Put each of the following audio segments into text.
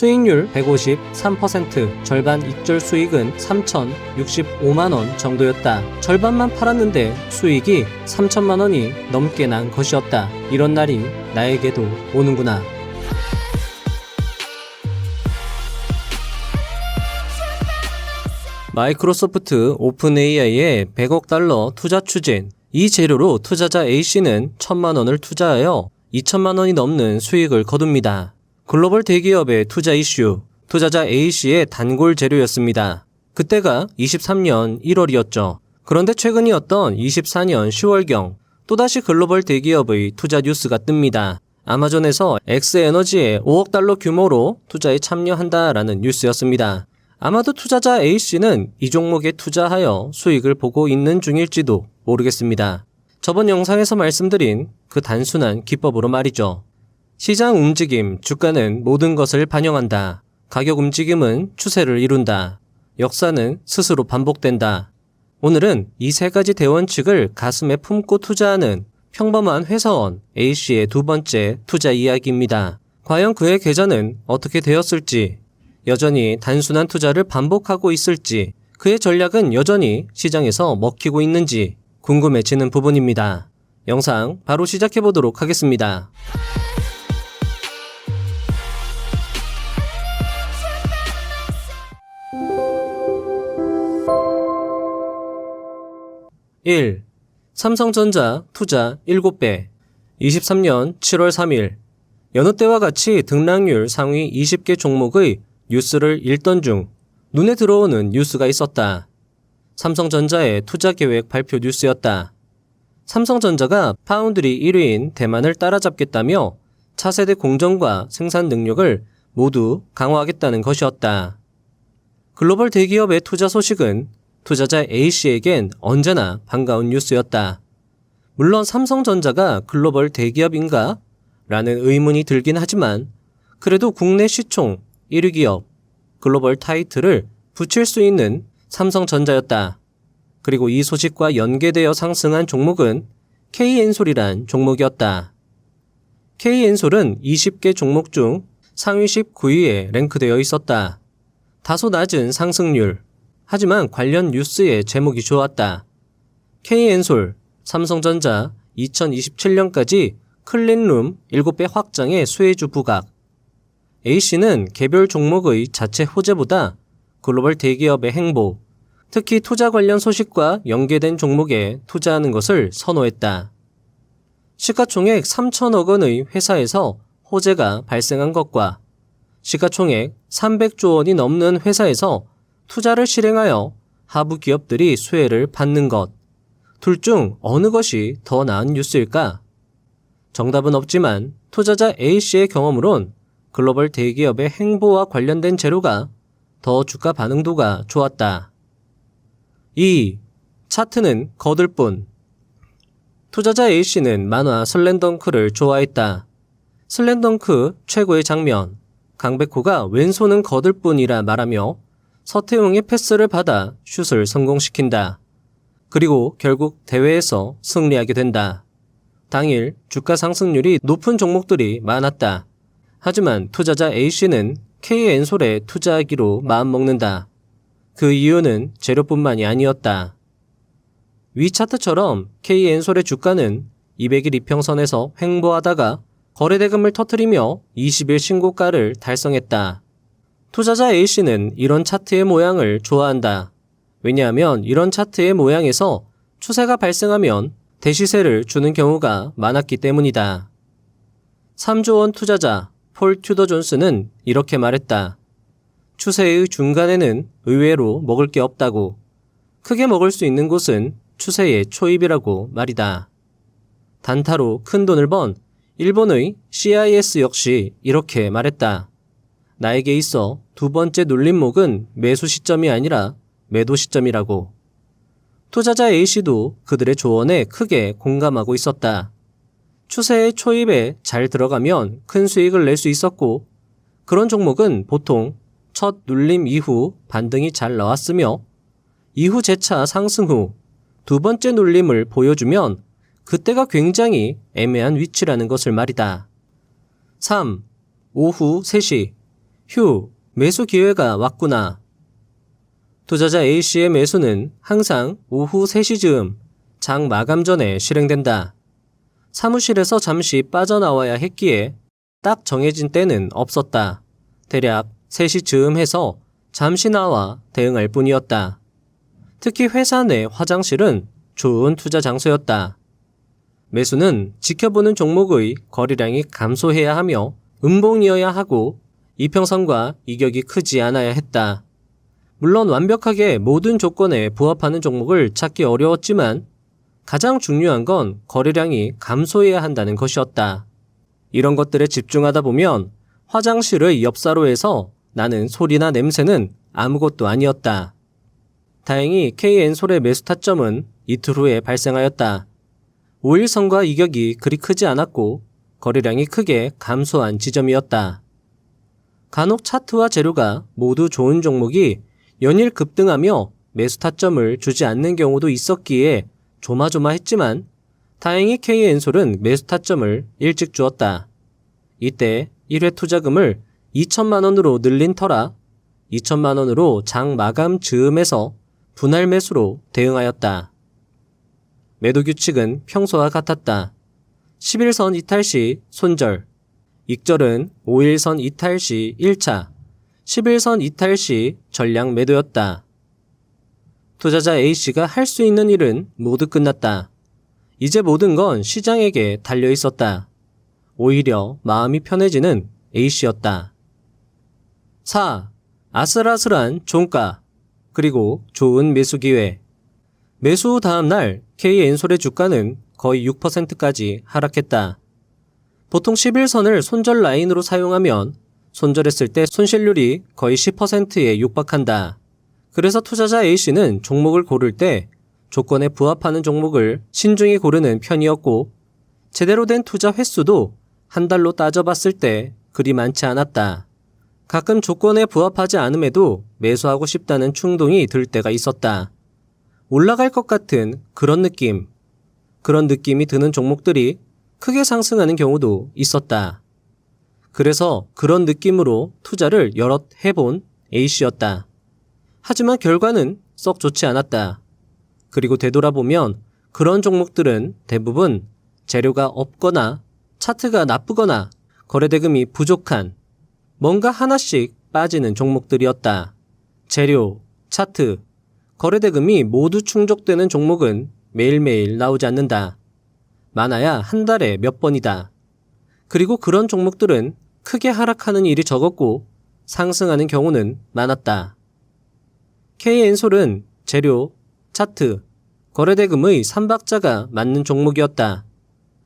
수익률 153%, 절반 익절 수익은 3,065만원 정도였다. 절반만 팔았는데 수익이 3천만원이 넘게 난 것이었다. 이런 날이 나에게도 오는구나. 마이크로소프트 오픈 AI의 100억 달러 투자 추진. 이 재료로 투자자 A씨는 1,000만원을 투자하여 2천만 원이 넘는 수익을 거둡니다. 글로벌 대기업의 투자 이슈, 투자자 A씨의 단골 재료였습니다. 그때가 23년 1월이었죠. 그런데 최근이었던 24년 10월경 또다시 글로벌 대기업의 투자 뉴스가 뜹니다. 아마존에서 엑스에너지에 5억 달러 규모로 투자에 참여한다라는 뉴스였습니다. 아마도 투자자 A씨는 이 종목에 투자하여 수익을 보고 있는 중일지도 모르겠습니다. 저번 영상에서 말씀드린 그 단순한 기법으로 말이죠. 시장 움직임, 주가는 모든 것을 반영한다. 가격 움직임은 추세를 이룬다. 역사는 스스로 반복된다. 오늘은 이 세 가지 대원칙을 가슴에 품고 투자하는 평범한 회사원 A씨의 두 번째 투자 이야기입니다. 과연 그의 계좌는 어떻게 되었을지, 여전히 단순한 투자를 반복하고 있을지, 그의 전략은 여전히 시장에서 먹히고 있는지 궁금해지는 부분입니다. 영상 바로 시작해보도록 하겠습니다. (1) 삼성전자 투자 7배. 23년 7월 3일 여느 때와 같이 등락률 상위 20개 종목의 뉴스를 읽던 중 눈에 들어오는 뉴스가 있었다. 삼성전자의 투자 계획 발표 뉴스였다. 삼성전자가 파운드리 1위인 대만을 따라잡겠다며 차세대 공정과 생산 능력을 모두 강화하겠다는 것이었다. 글로벌 대기업의 투자 소식은 투자자 A씨에겐 언제나 반가운 뉴스였다. 물론 삼성전자가 글로벌 대기업인가? 라는 의문이 들긴 하지만 그래도 국내 시총 1위 기업, 글로벌 타이틀을 붙일 수 있는 삼성전자였다. 그리고 이 소식과 연계되어 상승한 종목은 K엔솔이란 종목이었다. K엔솔은 20개 종목 중 상위 19위에 랭크되어 있었다. 다소 낮은 상승률, 하지만 관련 뉴스의 제목이 좋았다. K엔솔, 삼성전자 2027년까지 클린룸 7배 확장의 수혜주 부각. A씨는 개별 종목의 자체 호재보다 글로벌 대기업의 행보, 특히 투자 관련 소식과 연계된 종목에 투자하는 것을 선호했다. 시가총액 3천억 원의 회사에서 호재가 발생한 것과 시가총액 300조 원이 넘는 회사에서 투자를 실행하여 하부 기업들이 수혜를 받는 것, 둘 중 어느 것이 더 나은 뉴스일까? 정답은 없지만 투자자 A씨의 경험으론 글로벌 대기업의 행보와 관련된 재료가 더 주가 반응도가 좋았다. 2. 차트는 거들 뿐. 투자자 A씨는 만화 슬램덩크를 좋아했다. 슬램덩크 최고의 장면, 강백호가 왼손은 거들 뿐이라 말하며 서태웅의 패스를 받아 슛을 성공시킨다. 그리고 결국 대회에서 승리하게 된다. 당일 주가 상승률이 높은 종목들이 많았다. 하지만 투자자 A씨는 K엔솔에 투자하기로 마음먹는다. 그 이유는 재료뿐만이 아니었다. 위 차트처럼 K엔솔의 주가는 200일 이평선에서 횡보하다가 거래대금을 터뜨리며 20일 신고가를 달성했다. 투자자 A씨는 이런 차트의 모양을 좋아한다. 왜냐하면 이런 차트의 모양에서 추세가 발생하면 대시세를 주는 경우가 많았기 때문이다. 3조 원 투자자 폴 튜더 존스는 이렇게 말했다. 추세의 중간에는 의외로 먹을 게 없다고. 크게 먹을 수 있는 곳은 추세의 초입이라고 말이다. 단타로 큰 돈을 번 일본의 CIS 역시 이렇게 말했다. 나에게 있어 두 번째 눌림목은 매수 시점이 아니라 매도 시점이라고. 투자자 A씨도 그들의 조언에 크게 공감하고 있었다. 추세의 초입에 잘 들어가면 큰 수익을 낼 수 있었고 그런 종목은 보통 첫 눌림 이후 반등이 잘 나왔으며 이후 재차 상승 후 두 번째 눌림을 보여주면 그때가 굉장히 애매한 위치라는 것을 말이다. 3. 오후 3시 휴, 매수 기회가 왔구나. 투자자 A씨의 매수는 항상 오후 3시 즈음 장 마감 전에 실행된다. 사무실에서 잠시 빠져나와야 했기에 딱 정해진 때는 없었다. 대략 3시 즈음 해서 잠시 나와 대응할 뿐이었다. 특히 회사 내 화장실은 좋은 투자 장소였다. 매수는 지켜보는 종목의 거래량이 감소해야 하며 음봉이어야 하고 이평선과 이격이 크지 않아야 했다. 물론 완벽하게 모든 조건에 부합하는 종목을 찾기 어려웠지만 가장 중요한 건 거래량이 감소해야 한다는 것이었다. 이런 것들에 집중하다 보면 화장실의 옆사로에서 나는 소리나 냄새는 아무것도 아니었다. 다행히 K엔솔의 매수 타점은 이틀 후에 발생하였다. 5일선과 이격이 그리 크지 않았고 거래량이 크게 감소한 지점이었다. 간혹 차트와 재료가 모두 좋은 종목이 연일 급등하며 매수 타점을 주지 않는 경우도 있었기에 조마조마했지만 다행히 K엔솔은 매수 타점을 일찍 주었다. 이때 1회 투자금을 2천만 원으로 늘린 터라 2천만 원으로 장 마감 즈음에서 분할 매수로 대응하였다. 매도 규칙은 평소와 같았다. 11선 이탈 시 손절, 익절은 5일선 이탈 시 1차, 11선 이탈 시 전량 매도였다. 투자자 A씨가 할 수 있는 일은 모두 끝났다. 이제 모든 건 시장에게 달려 있었다. 오히려 마음이 편해지는 A씨였다. 4. 아슬아슬한 종가, 그리고 좋은 매수 기회. 매수 후 다음 날 K엔솔의 주가는 거의 6%까지 하락했다. 보통 11선을 손절 라인으로 사용하면 손절했을 때 손실률이 거의 10%에 육박한다. 그래서 투자자 A씨는 종목을 고를 때 조건에 부합하는 종목을 신중히 고르는 편이었고 제대로 된 투자 횟수도 한 달로 따져봤을 때 그리 많지 않았다. 가끔 조건에 부합하지 않음에도 매수하고 싶다는 충동이 들 때가 있었다. 올라갈 것 같은 그런 느낌이 드는 종목들이 크게 상승하는 경우도 있었다. 그래서 그런 느낌으로 투자를 여럿 해본 A씨였다. 하지만 결과는 썩 좋지 않았다. 그리고 되돌아보면 그런 종목들은 대부분 재료가 없거나 차트가 나쁘거나 거래대금이 부족한 뭔가 하나씩 빠지는 종목들이었다. 재료, 차트, 거래대금이 모두 충족되는 종목은 매일매일 나오지 않는다. 많아야 한 달에 몇 번이다. 그리고 그런 종목들은 크게 하락하는 일이 적었고 상승하는 경우는 많았다. K엔솔은 재료, 차트, 거래대금의 3박자가 맞는 종목이었다.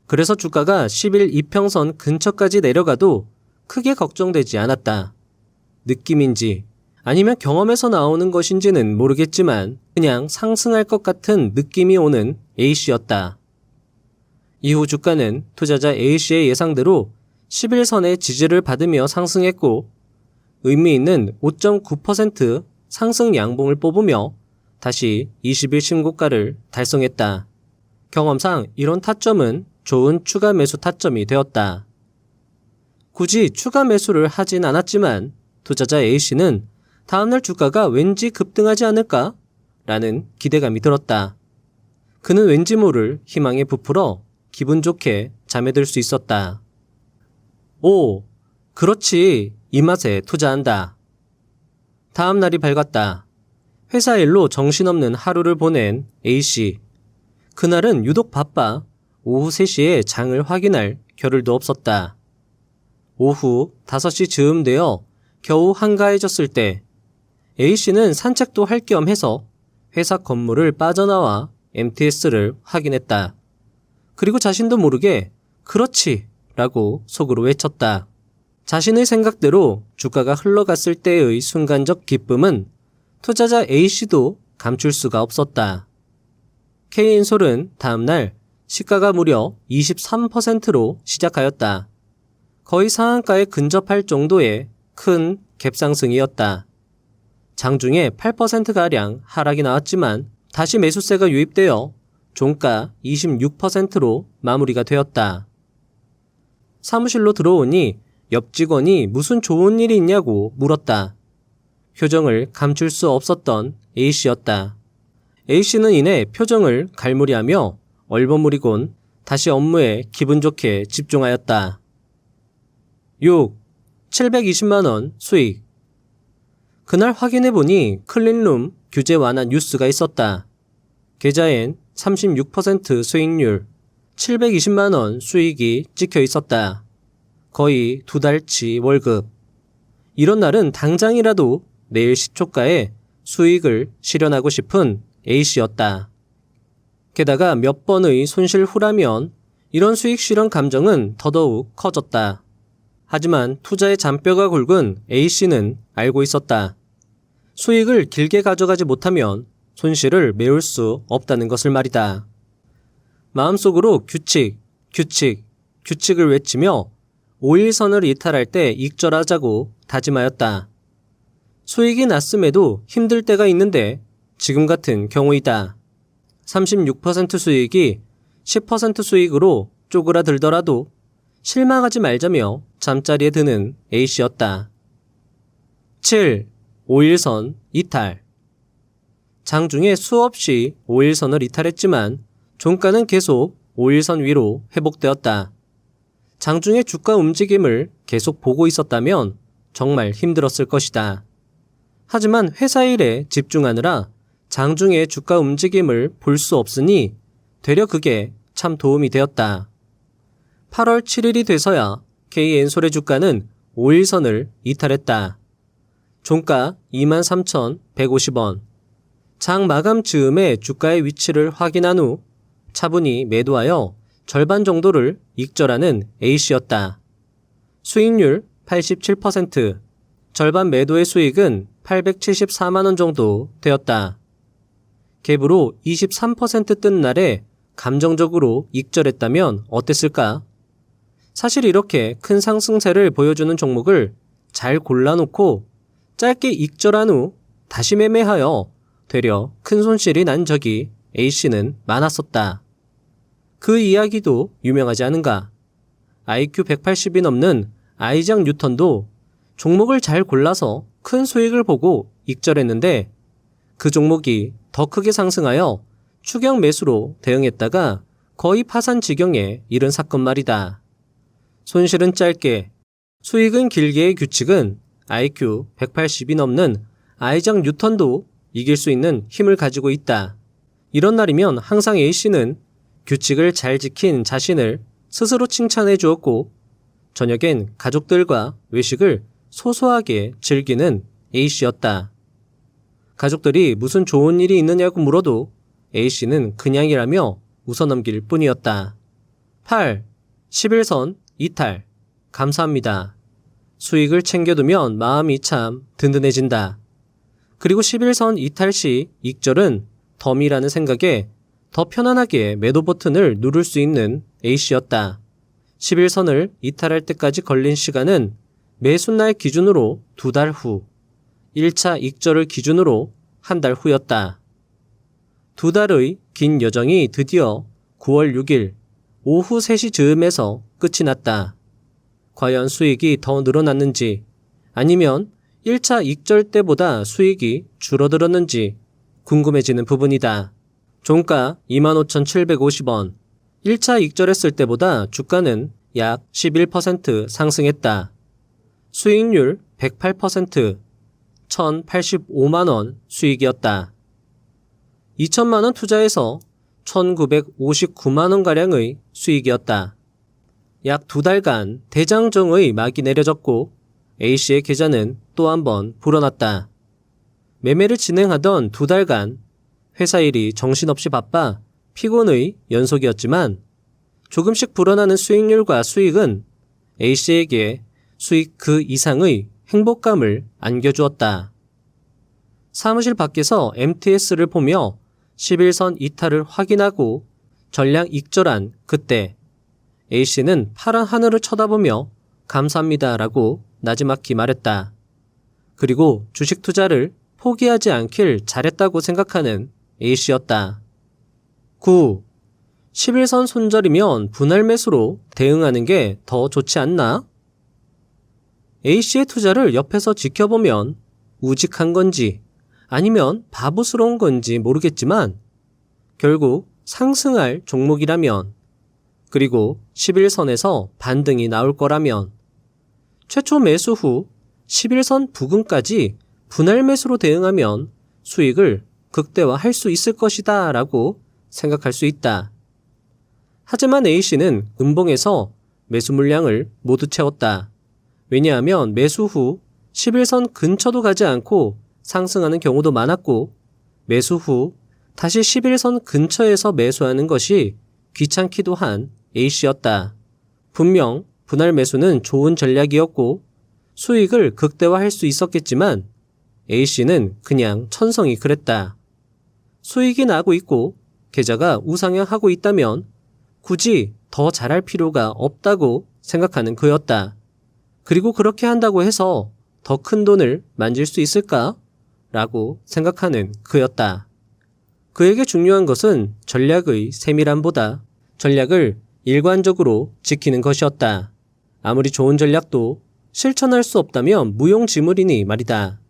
그래서 주가가 10일 이평선 근처까지 내려가도 크게 걱정되지 않았다. 느낌인지 아니면 경험에서 나오는 것인지는 모르겠지만 그냥 상승할 것 같은 느낌이 오는 A씨였다. 이후 주가는 투자자 A씨의 예상대로 11선의 지지를 받으며 상승했고 의미 있는 5.9% 상승 양봉을 뽑으며 다시 20일 신고가를 달성했다. 경험상 이런 타점은 좋은 추가 매수 타점이 되었다. 굳이 추가 매수를 하진 않았지만 투자자 A씨는 다음날 주가가 왠지 급등하지 않을까? 라는 기대감이 들었다. 그는 왠지 모를 희망에 부풀어 기분 좋게 잠에 들 수 있었다. 오, 그렇지. 이 맛에 투자한다. 다음 날이 밝았다. 회사 일로 정신없는 하루를 보낸 A씨. 그날은 유독 바빠 오후 3시에 장을 확인할 겨를도 없었다. 오후 5시 즈음 되어 겨우 한가해졌을 때 A씨는 산책도 할 겸 해서 회사 건물을 빠져나와 MTS를 확인했다. 그리고 자신도 모르게 그렇지 라고 속으로 외쳤다. 자신의 생각대로 주가가 흘러갔을 때의 순간적 기쁨은 투자자 A씨도 감출 수가 없었다. K엔솔은 다음날 시가가 무려 23%로 시작하였다. 거의 상한가에 근접할 정도의 큰 갭상승이었다. 장중에 8%가량 하락이 나왔지만 다시 매수세가 유입되어 종가 26%로 마무리가 되었다. 사무실로 들어오니 옆 직원이 무슨 좋은 일이 있냐고 물었다. 표정을 감출 수 없었던 A씨였다. A씨는 이내 표정을 갈무리하며 얼버무리곤 다시 업무에 기분 좋게 집중하였다. 6. 720만원 수익. 그날 확인해보니 클린룸 규제 완화 뉴스가 있었다. 계좌엔 36% 수익률, 720만원 수익이 찍혀 있었다. 거의 2달치 월급. 이런 날은 당장이라도 내일 시초가에 수익을 실현하고 싶은 A씨였다. 게다가 몇 번의 손실 후라면 이런 수익 실현 감정은 더더욱 커졌다. 하지만 투자의 잔뼈가 굵은 A씨는 알고 있었다. 수익을 길게 가져가지 못하면 손실을 메울 수 없다는 것을 말이다. 마음속으로 규칙을 외치며 5일선을 이탈할 때 익절하자고 다짐하였다. 수익이 났음에도 힘들 때가 있는데 지금 같은 경우이다. 36% 수익이 10% 수익으로 쪼그라들더라도 실망하지 말자며 잠자리에 드는 A씨였다. 7. 5일선 이탈. 장중에 수없이 5일선을 이탈했지만 종가는 계속 5일선 위로 회복되었다. 장중의 주가 움직임을 계속 보고 있었다면 정말 힘들었을 것이다. 하지만 회사 일에 집중하느라 장중의 주가 움직임을 볼 수 없으니 되려 그게 참 도움이 되었다. 8월 7일이 돼서야 K엔솔의 주가는 5일선을 이탈했다. 종가 23,150원. 장 마감 즈음에 주가의 위치를 확인한 후 차분히 매도하여 절반 정도를 익절하는 A씨였다. 수익률 87%, 절반 매도의 수익은 874만원 정도 되었다. 갭으로 23% 뜬 날에 감정적으로 익절했다면 어땠을까? 사실 이렇게 큰 상승세를 보여주는 종목을 잘 골라놓고 짧게 익절한 후 다시 매매하여 되려 큰 손실이 난 적이 A씨는 많았었다. 그 이야기도 유명하지 않은가? IQ 180이 넘는 아이작 뉴턴도 종목을 잘 골라서 큰 수익을 보고 익절했는데 그 종목이 더 크게 상승하여 추격 매수로 대응했다가 거의 파산 지경에 이른 사건 말이다. 손실은 짧게, 수익은 길게의 규칙은 IQ 180이 넘는 아이작 뉴턴도 이길 수 있는 힘을 가지고 있다. 이런 날이면 항상 A씨는 규칙을 잘 지킨 자신을 스스로 칭찬해 주었고 저녁엔 가족들과 외식을 소소하게 즐기는 A씨였다. 가족들이 무슨 좋은 일이 있느냐고 물어도 A씨는 그냥이라며 웃어넘길 뿐이었다. 8. 11선 이탈. 감사합니다. 수익을 챙겨두면 마음이 참 든든해진다. 그리고 11선 이탈 시 익절은 덤이라는 생각에 더 편안하게 매도 버튼을 누를 수 있는 A씨였다. 11선을 이탈할 때까지 걸린 시간은 매수날 기준으로 2달 후, 1차 익절을 기준으로 한 달 후였다. 2달의 긴 여정이 드디어 9월 6일 오후 3시 즈음에서 끝이 났다. 과연 수익이 더 늘어났는지 아니면 1차 익절 때보다 수익이 줄어들었는지 궁금해지는 부분이다. 종가 25,750원. 1차 익절했을 때보다 주가는 약 11% 상승했다. 수익률 108%, 1,085만원 수익이었다. 2천만원 투자해서 1,959만원가량의 수익이었다. 약 2달간 대장정의 막이 내려졌고 A씨의 계좌는 또 한 번 불어났다. 매매를 진행하던 2달간 회사 일이 정신없이 바빠 피곤의 연속이었지만 조금씩 불어나는 수익률과 수익은 A씨에게 수익 그 이상의 행복감을 안겨주었다. 사무실 밖에서 MTS를 보며 11선 이탈을 확인하고 전량 익절한 그때 A씨는 파란 하늘을 쳐다보며 감사합니다라고 나지막히 말했다. 그리고 주식 투자를 포기하지 않길 잘했다고 생각하는 A씨였다. 9. 11선 손절이면 분할 매수로 대응하는 게 더 좋지 않나? A씨의 투자를 옆에서 지켜보면 우직한 건지 아니면 바보스러운 건지 모르겠지만 결국 상승할 종목이라면, 그리고 11선에서 반등이 나올 거라면 최초 매수 후 11선 부근까지 분할 매수로 대응하면 수익을 극대화할 수 있을 것이다 라고 생각할 수 있다. 하지만 A씨는 음봉에서 매수 물량을 모두 채웠다. 왜냐하면 매수 후 11선 근처도 가지 않고 상승하는 경우도 많았고, 매수 후 다시 11선 근처에서 매수하는 것이 귀찮기도 한 A씨였다. 분명 분할 매수는 좋은 전략이었고 수익을 극대화할 수 있었겠지만 A씨는 그냥 천성이 그랬다. 수익이 나고 있고 계좌가 우상향하고 있다면 굳이 더 잘할 필요가 없다고 생각하는 그였다. 그리고 그렇게 한다고 해서 더 큰 돈을 만질 수 있을까? 라고 생각하는 그였다. 그에게 중요한 것은 전략의 세밀함보다 전략을 일관적으로 지키는 것이었다. 아무리 좋은 전략도 실천할 수 없다면 무용지물이니 말이다.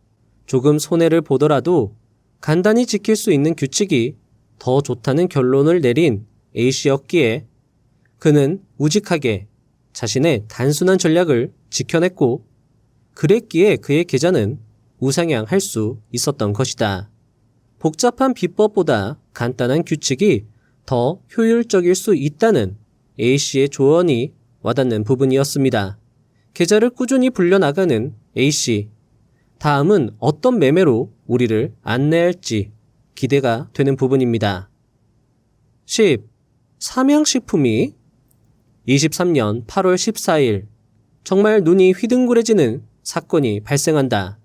조금 손해를 보더라도 간단히 지킬 수 있는 규칙이 더 좋다는 결론을 내린 A씨였기에 그는 우직하게 자신의 단순한 전략을 지켜냈고, 그랬기에 그의 계좌는 우상향할 수 있었던 것이다. 복잡한 비법보다 간단한 규칙이 더 효율적일 수 있다는 A씨의 조언이 와닿는 부분이었습니다. 계좌를 꾸준히 불려나가는 A씨. 다음은 어떤 매매로 우리를 안내할지 기대가 되는 부분입니다. 10. 삼양식품이 23년 8월 14일 정말 눈이 휘둥그레지는 사건이 발생한다.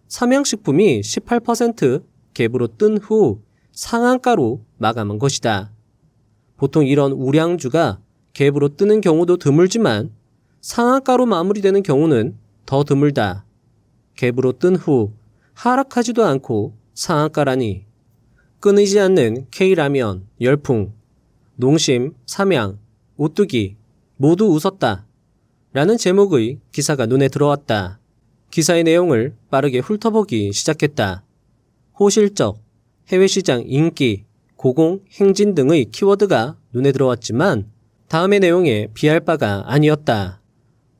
삼양식품이 18% 갭으로 뜬 후 상한가로 마감한 것이다. 보통 이런 우량주가 갭으로 뜨는 경우도 드물지만 상한가로 마무리되는 경우는 더 드물다. 갭으로 뜬 후 하락하지도 않고 상한가라니. 끊이지 않는 K라면, 열풍, 농심, 삼양, 오뚜기 모두 웃었다. 라는 제목의 기사가 눈에 들어왔다. 기사의 내용을 빠르게 훑어보기 시작했다. 호실적, 해외시장 인기, 고공, 행진 등의 키워드가 눈에 들어왔지만 다음의 내용에 비할 바가 아니었다.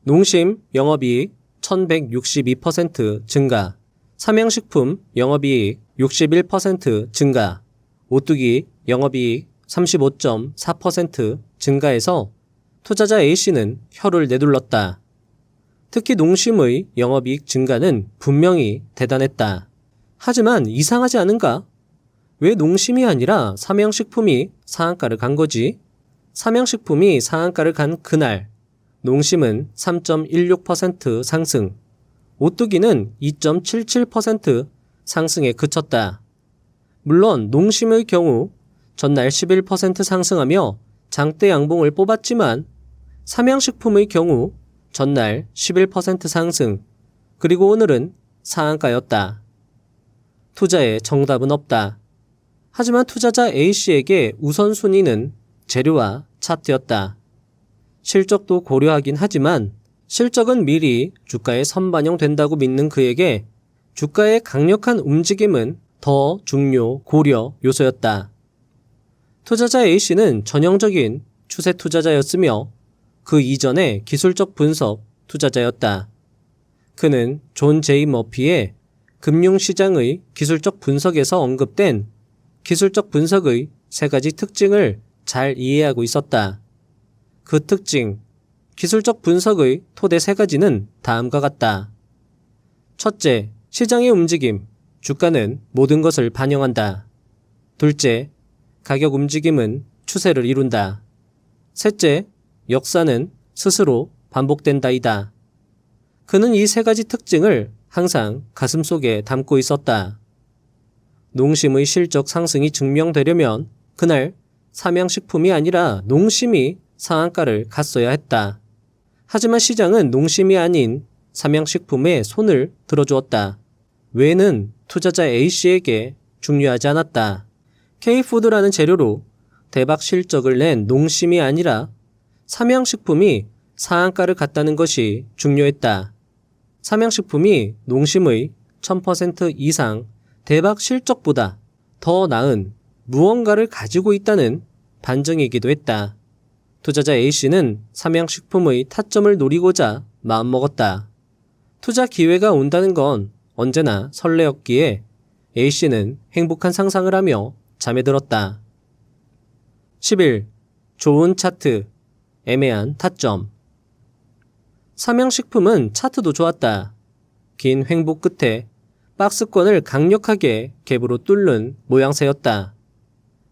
농심 영업이익 1162% 증가, 삼양식품 영업이익 61% 증가, 오뚜기 영업이익 35.4% 증가해서 투자자 A씨는 혀를 내둘렀다. 특히 농심의 영업이익 증가는 분명히 대단했다. 하지만 이상하지 않은가? 왜 농심이 아니라 삼양식품이 상한가를 간 거지? 삼양식품이 상한가를 간 그날 농심은 3.16% 상승, 오뚜기는 2.77% 상승에 그쳤다. 물론 농심의 경우 전날 11% 상승하며 장대 양봉을 뽑았지만 삼양식품의 경우 전날 11% 상승, 그리고 오늘은 상한가였다. 투자에 정답은 없다. 하지만 투자자 A씨에게 우선순위는 재료와 차트였다. 실적도 고려하긴 하지만 실적은 미리 주가에 선반영된다고 믿는 그에게 주가의 강력한 움직임은 더 중요 고려 요소였다. 투자자 A씨는 전형적인 추세 투자자였으며 그 이전에 기술적 분석 투자자였다. 그는 존 제이 머피의 금융시장의 기술적 분석에서 언급된 기술적 분석의 3가지 특징을 잘 이해하고 있었다. 그 특징, 기술적 분석의 토대 3가지는 다음과 같다. 첫째, 시장의 움직임, 주가는 모든 것을 반영한다. 둘째, 가격 움직임은 추세를 이룬다. 셋째, 역사는 스스로 반복된다이다. 그는 이 3가지 특징을 항상 가슴속에 담고 있었다. 농심의 실적 상승이 증명되려면 그날 삼양식품이 아니라 농심이 상한가를 갔어야 했다. 하지만 시장은 농심이 아닌 삼양식품에 손을 들어주었다. 왜는 투자자 A씨에게 중요하지 않았다. K푸드라는 재료로 대박 실적을 낸 농심이 아니라 삼양식품이 상한가를 갔다는 것이 중요했다. 삼양식품이 농심의 1000% 이상 대박 실적보다 더 나은 무언가를 가지고 있다는 반증이기도 했다. 투자자 A씨는 삼양식품의 타점을 노리고자 마음먹었다. 투자 기회가 온다는 건 언제나 설레었기에 A씨는 행복한 상상을 하며 잠에 들었다. 10일 좋은 차트, 애매한 타점. 삼양식품은 차트도 좋았다. 긴 횡보 끝에 박스권을 강력하게 갭으로 뚫는 모양새였다.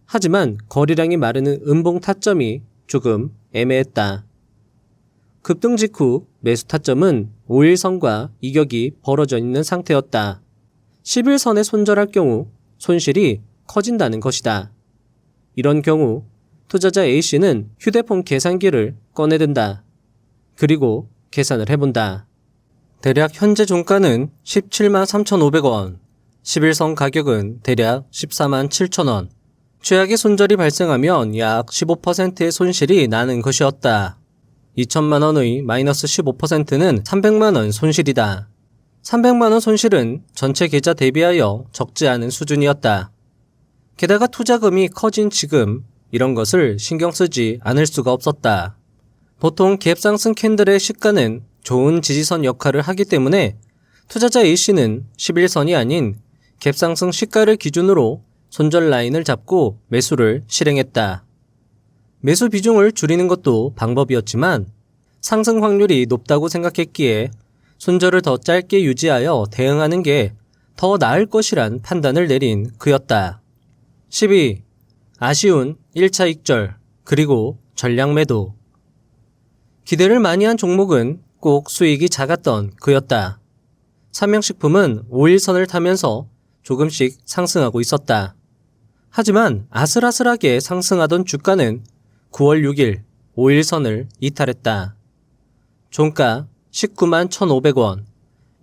하지만 거래량이 마르는 음봉 타점이 조금 애매했다. 급등 직후 매수 타점은 5일선과 이격이 벌어져 있는 상태였다. 10일선에 손절할 경우 손실이 커진다는 것이다. 이런 경우 투자자 A씨는 휴대폰 계산기를 꺼내든다. 그리고 계산을 해본다. 대략 현재 종가는 17만 3,500원, 11선 가격은 대략 14만 7천원. 최악의 손절이 발생하면 약 15%의 손실이 나는 것이었다. 2천만 원의 마이너스 15%는 300만 원 손실이다. 300만 원 손실은 전체 계좌 대비하여 적지 않은 수준이었다. 게다가 투자금이 커진 지금 이런 것을 신경 쓰지 않을 수가 없었다. 보통 갭 상승 캔들의 시가는 좋은 지지선 역할을 하기 때문에 투자자 A씨는 11선이 아닌 갭 상승 시가를 기준으로 손절 라인을 잡고 매수를 실행했다. 매수 비중을 줄이는 것도 방법이었지만 상승 확률이 높다고 생각했기에 손절을 더 짧게 유지하여 대응하는 게 더 나을 것이란 판단을 내린 그였다. 12. 아쉬운 1차 익절, 그리고 전량 매도. 기대를 많이 한 종목은 꼭 수익이 작았던 그였다. 삼양식품은 5일선을 타면서 조금씩 상승하고 있었다. 하지만 아슬아슬하게 상승하던 주가는 9월 6일 5일선을 이탈했다. 종가 19만 1,500원,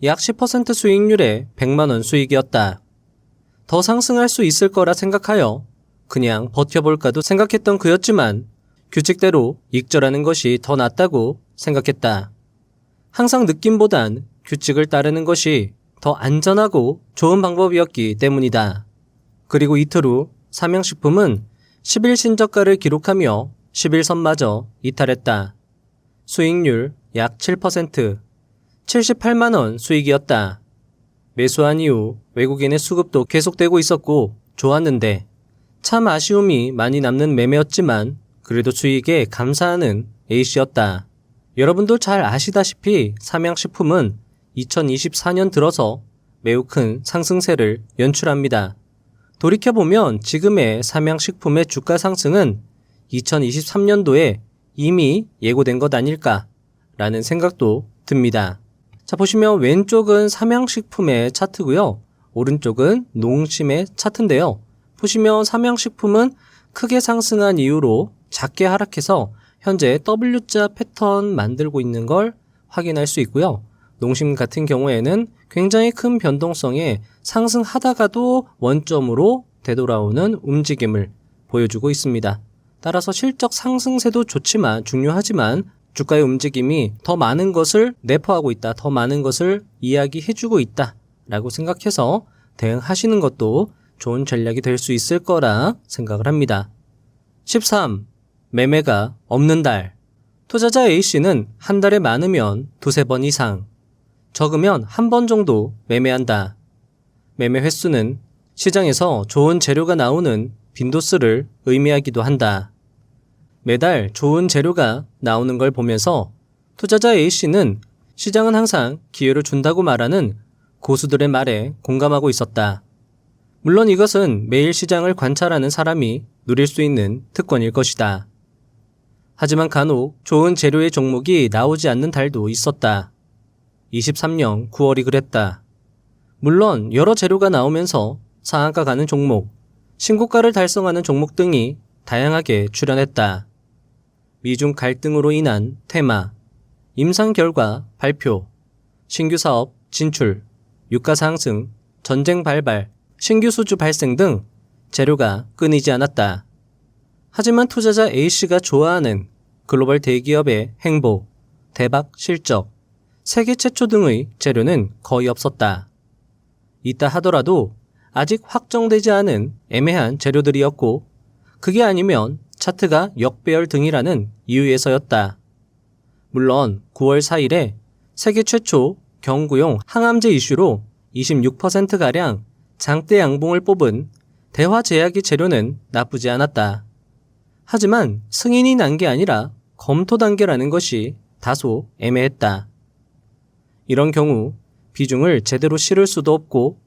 약 10% 수익률에 100만원 수익이었다. 더 상승할 수 있을 거라 생각하여 그냥 버텨볼까도 생각했던 그였지만 규칙대로 익절하는 것이 더 낫다고 생각했다. 항상 느낌보단 규칙을 따르는 것이 더 안전하고 좋은 방법이었기 때문이다. 그리고 이틀 후 삼양식품은 10일 신저가를 기록하며 11선마저 이탈했다. 수익률 약 7%, 78만원 수익이었다. 매수한 이후 외국인의 수급도 계속되고 있었고 좋았는데 참 아쉬움이 많이 남는 매매였지만 그래도 수익에 감사하는 A씨였다. 여러분도 잘 아시다시피 삼양식품은 2024년 들어서 매우 큰 상승세를 연출합니다. 돌이켜보면 지금의 삼양식품의 주가 상승은 2023년도에 이미 예고된 것 아닐까라는 생각도 듭니다. 자, 보시면 왼쪽은 삼양식품의 차트고요. 오른쪽은 농심의 차트인데요. 보시면 삼양식품은 크게 상승한 이후로 작게 하락해서 현재 W자 패턴 만들고 있는 걸 확인할 수 있고요. 농심 같은 경우에는 굉장히 큰 변동성에 상승하다가도 원점으로 되돌아오는 움직임을 보여주고 있습니다. 따라서 실적 상승세도 좋지만 중요하지만 주가의 움직임이 더 많은 것을 내포하고 있다, 더 많은 것을 이야기해주고 있다 라고 생각해서 대응하시는 것도 좋은 전략이 될 수 있을 거라 생각을 합니다. 13. 매매가 없는 달. 투자자 A씨는 한 달에 많으면 두세 번 이상, 적으면 한 번 정도 매매한다. 매매 횟수는 시장에서 좋은 재료가 나오는 빈도수를 의미하기도 한다. 매달 좋은 재료가 나오는 걸 보면서 투자자 A씨는 시장은 항상 기회를 준다고 말하는 고수들의 말에 공감하고 있었다. 물론 이것은 매일 시장을 관찰하는 사람이 누릴 수 있는 특권일 것이다. 하지만 간혹 좋은 재료의 종목이 나오지 않는 달도 있었다. 23년 9월이 그랬다. 물론 여러 재료가 나오면서 상한가 가는 종목, 신고가를 달성하는 종목 등이 다양하게 출현했다. 미중 갈등으로 인한 테마, 임상 결과 발표, 신규 사업 진출, 유가 상승, 전쟁 발발, 신규 수주 발생 등 재료가 끊이지 않았다. 하지만 투자자 A씨가 좋아하는 글로벌 대기업의 행보, 대박 실적, 세계 최초 등의 재료는 거의 없었다. 있다 하더라도 아직 확정되지 않은 애매한 재료들이었고 그게 아니면 차트가 역배열 등이라는 이유에서였다. 물론 9월 4일에 세계 최초 경구용 항암제 이슈로 26%가량 장대 양봉을 뽑은 대화제약의 재료는 나쁘지 않았다. 하지만 승인이 난 게 아니라 검토 단계라는 것이 다소 애매했다. 이런 경우 비중을 제대로 실을 수도 없고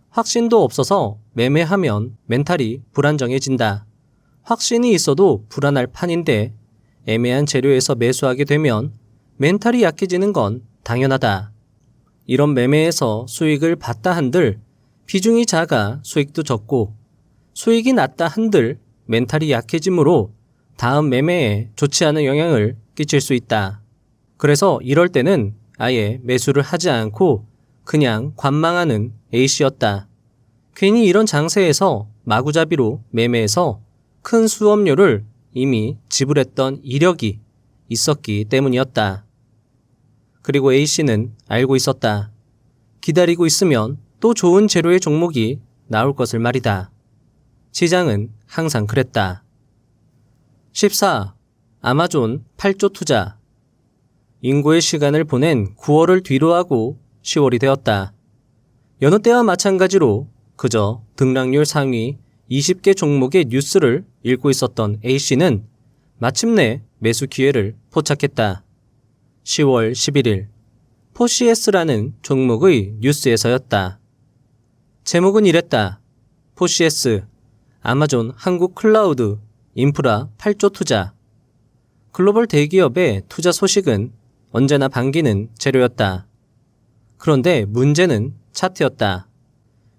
확신도 없어서 매매하면 멘탈이 불안정해진다. 확신이 있어도 불안할 판인데 애매한 재료에서 매수하게 되면 멘탈이 약해지는 건 당연하다. 이런 매매에서 수익을 봤다 한들 비중이 작아 수익도 적고 수익이 낮다 한들 멘탈이 약해지므로 다음 매매에 좋지 않은 영향을 끼칠 수 있다. 그래서 이럴 때는 아예 매수를 하지 않고 그냥 관망하는 A씨였다. 괜히 이런 장세에서 마구잡이로 매매해서 큰 수업료를 이미 지불했던 이력이 있었기 때문이었다. 그리고 A씨는 알고 있었다. 기다리고 있으면 또 좋은 재료의 종목이 나올 것을 말이다. 시장은 항상 그랬다. 14. 아마존 8조 투자. 인고의 시간을 보낸 9월을 뒤로하고 10월이 되었다. 여느 때와 마찬가지로 그저 등락률 상위 20개 종목의 뉴스를 읽고 있었던 A씨는 마침내 매수 기회를 포착했다. 10월 11일 포시에스라는 종목의 뉴스에서였다. 제목은 이랬다. 포시에스, 아마존 한국 클라우드 인프라 8조 투자. 글로벌 대기업의 투자 소식은 언제나 반기는 재료였다. 그런데 문제는 차트였다.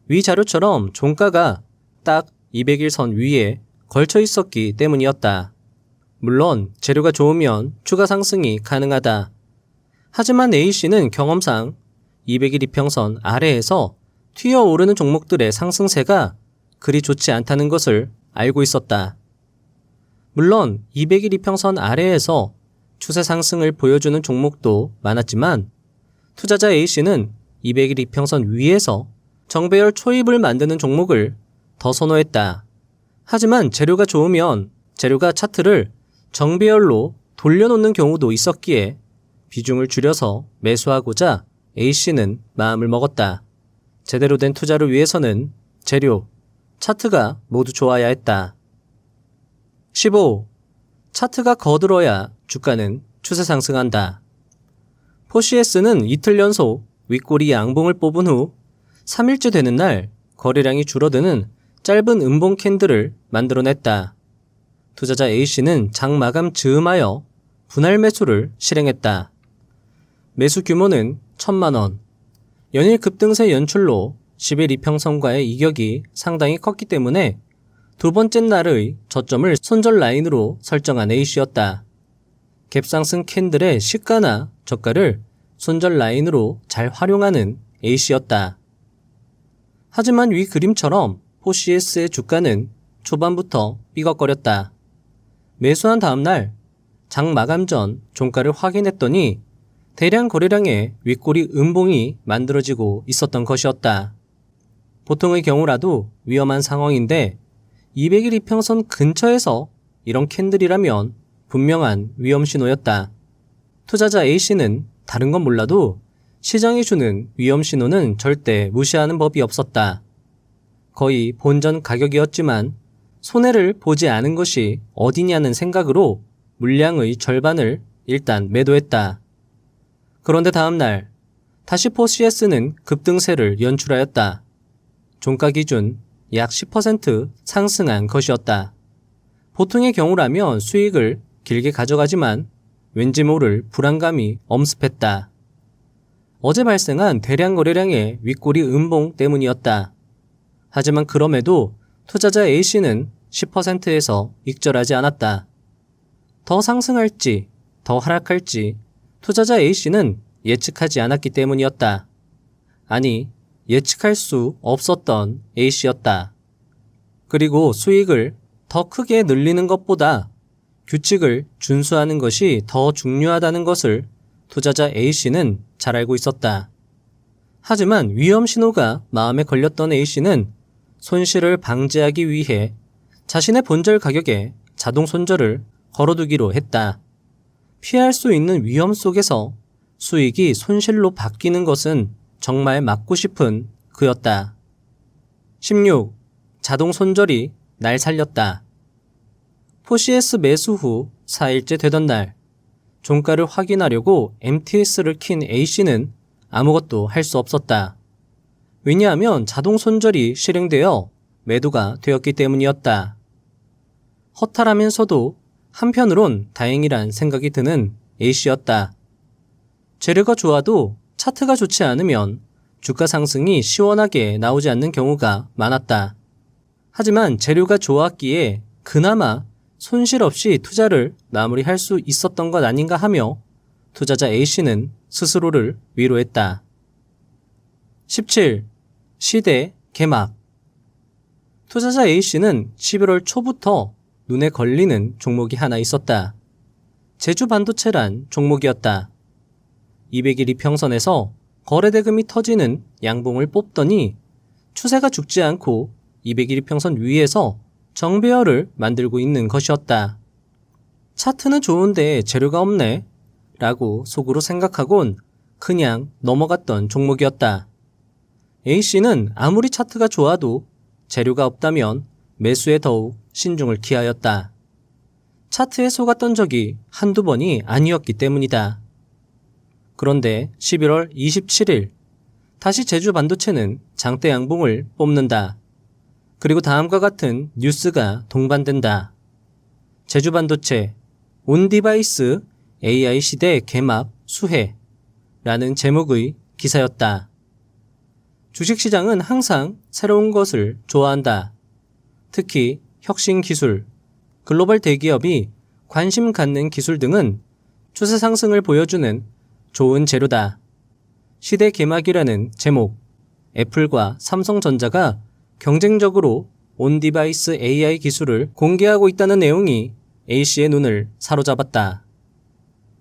위 자료처럼 종가가 딱 200일선 위에 걸쳐 있었기 때문이었다. 물론 재료가 좋으면 추가 상승이 가능하다. 하지만 A씨는 경험상 200일 이평선 아래에서 튀어오르는 종목들의 상승세가 그리 좋지 않다는 것을 알고 있었다. 물론 200일 이평선 아래에서 추세 상승을 보여주는 종목도 많았지만 투자자 A씨는 200일 이평선 위에서 정배열 초입을 만드는 종목을 더 선호했다. 하지만 재료가 좋으면 재료가 차트를 정배열로 돌려놓는 경우도 있었기에 비중을 줄여서 매수하고자 A씨는 마음을 먹었다. 제대로 된 투자를 위해서는 재료, 차트가 모두 좋아야 했다. 15. 차트가 거들어야 주가는 추세 상승한다. 포시에스는 이틀 연속 윗꼬리 양봉을 뽑은 후 3일째 되는 날 거래량이 줄어드는 짧은 음봉 캔들을 만들어냈다. 투자자 A씨는 장 마감 즈음하여 분할 매수를 실행했다. 매수 규모는 1,000만원. 연일 급등세 연출로 10일 이평선과의 이격이 상당히 컸기 때문에 두 번째 날의 저점을 손절 라인으로 설정한 A씨였다. 갭상승 캔들의 시가나 저가를 손절 라인으로 잘 활용하는 A씨였다. 하지만 위 그림처럼 포시에스의 주가는 초반부터 삐걱거렸다. 매수한 다음날 장 마감 전 종가를 확인했더니 대량 거래량의 윗꼬리 음봉이 만들어지고 있었던 것이었다. 보통의 경우라도 위험한 상황인데 200일 이평선 근처에서 이런 캔들이라면 분명한 위험 신호였다. 투자자 A씨는 다른 건 몰라도 시장이 주는 위험 신호는 절대 무시하는 법이 없었다. 거의 본전 가격이었지만 손해를 보지 않은 것이 어디냐는 생각으로 물량의 절반을 일단 매도했다. 그런데 다음날 다시 포시에스는 급등세를 연출하였다. 종가 기준 약 10% 상승한 것이었다. 보통의 경우라면 수익을 길게 가져가지만 왠지 모를 불안감이 엄습했다. 어제 발생한 대량 거래량의 윗꼬리 음봉 때문이었다. 하지만 그럼에도 투자자 A씨는 10%에서 익절하지 않았다. 더 상승할지 더 하락할지 투자자 A씨는 예측하지 않았기 때문이었다. 아니, 예측할 수 없었던 A씨였다. 그리고 수익을 더 크게 늘리는 것보다 규칙을 준수하는 것이 더 중요하다는 것을 투자자 A씨는 잘 알고 있었다. 하지만 위험 신호가 마음에 걸렸던 A씨는 손실을 방지하기 위해 자신의 본절 가격에 자동 손절을 걸어두기로 했다. 피할 수 있는 위험 속에서 수익이 손실로 바뀌는 것은 정말 막고 싶은 그였다. 16. 자동 손절이 날 살렸다. 포시에스 매수 후 4일째 되던 날, 종가를 확인하려고 MTS를 킨 A씨는 아무것도 할 수 없었다. 왜냐하면 자동 손절이 실행되어 매도가 되었기 때문이었다. 허탈하면서도 한편으론 다행이란 생각이 드는 A씨였다. 재료가 좋아도 차트가 좋지 않으면 주가 상승이 시원하게 나오지 않는 경우가 많았다. 하지만 재료가 좋았기에 그나마 손실 없이 투자를 마무리할 수 있었던 것 아닌가 하며 투자자 A씨는 스스로를 위로했다. 17. 시대 개막. 투자자 A씨는 11월 초부터 눈에 걸리는 종목이 하나 있었다. 제주반도체란 종목이었다. 200일 이평선에서 거래대금이 터지는 양봉을 뽑더니 추세가 죽지 않고 200일 이평선 위에서 정배열을 만들고 있는 것이었다. 차트는 좋은데 재료가 없네 라고 속으로 생각하곤 그냥 넘어갔던 종목이었다. A씨는 아무리 차트가 좋아도 재료가 없다면 매수에 더욱 신중을 기하였다. 차트에 속았던 적이 한두 번이 아니었기 때문이다. 그런데 11월 27일 다시 제주반도체는 장대 양봉을 뽑는다. 그리고 다음과 같은 뉴스가 동반된다. 제주반도체 온디바이스 AI 시대 개막 수혜 라는 제목의 기사였다. 주식시장은 항상 새로운 것을 좋아한다. 특히 혁신 기술, 글로벌 대기업이 관심 갖는 기술 등은 추세 상승을 보여주는 좋은 재료다. 시대 개막이라는 제목, 애플과 삼성전자가 경쟁적으로 온디바이스 AI 기술을 공개하고 있다는 내용이 A씨의 눈을 사로잡았다.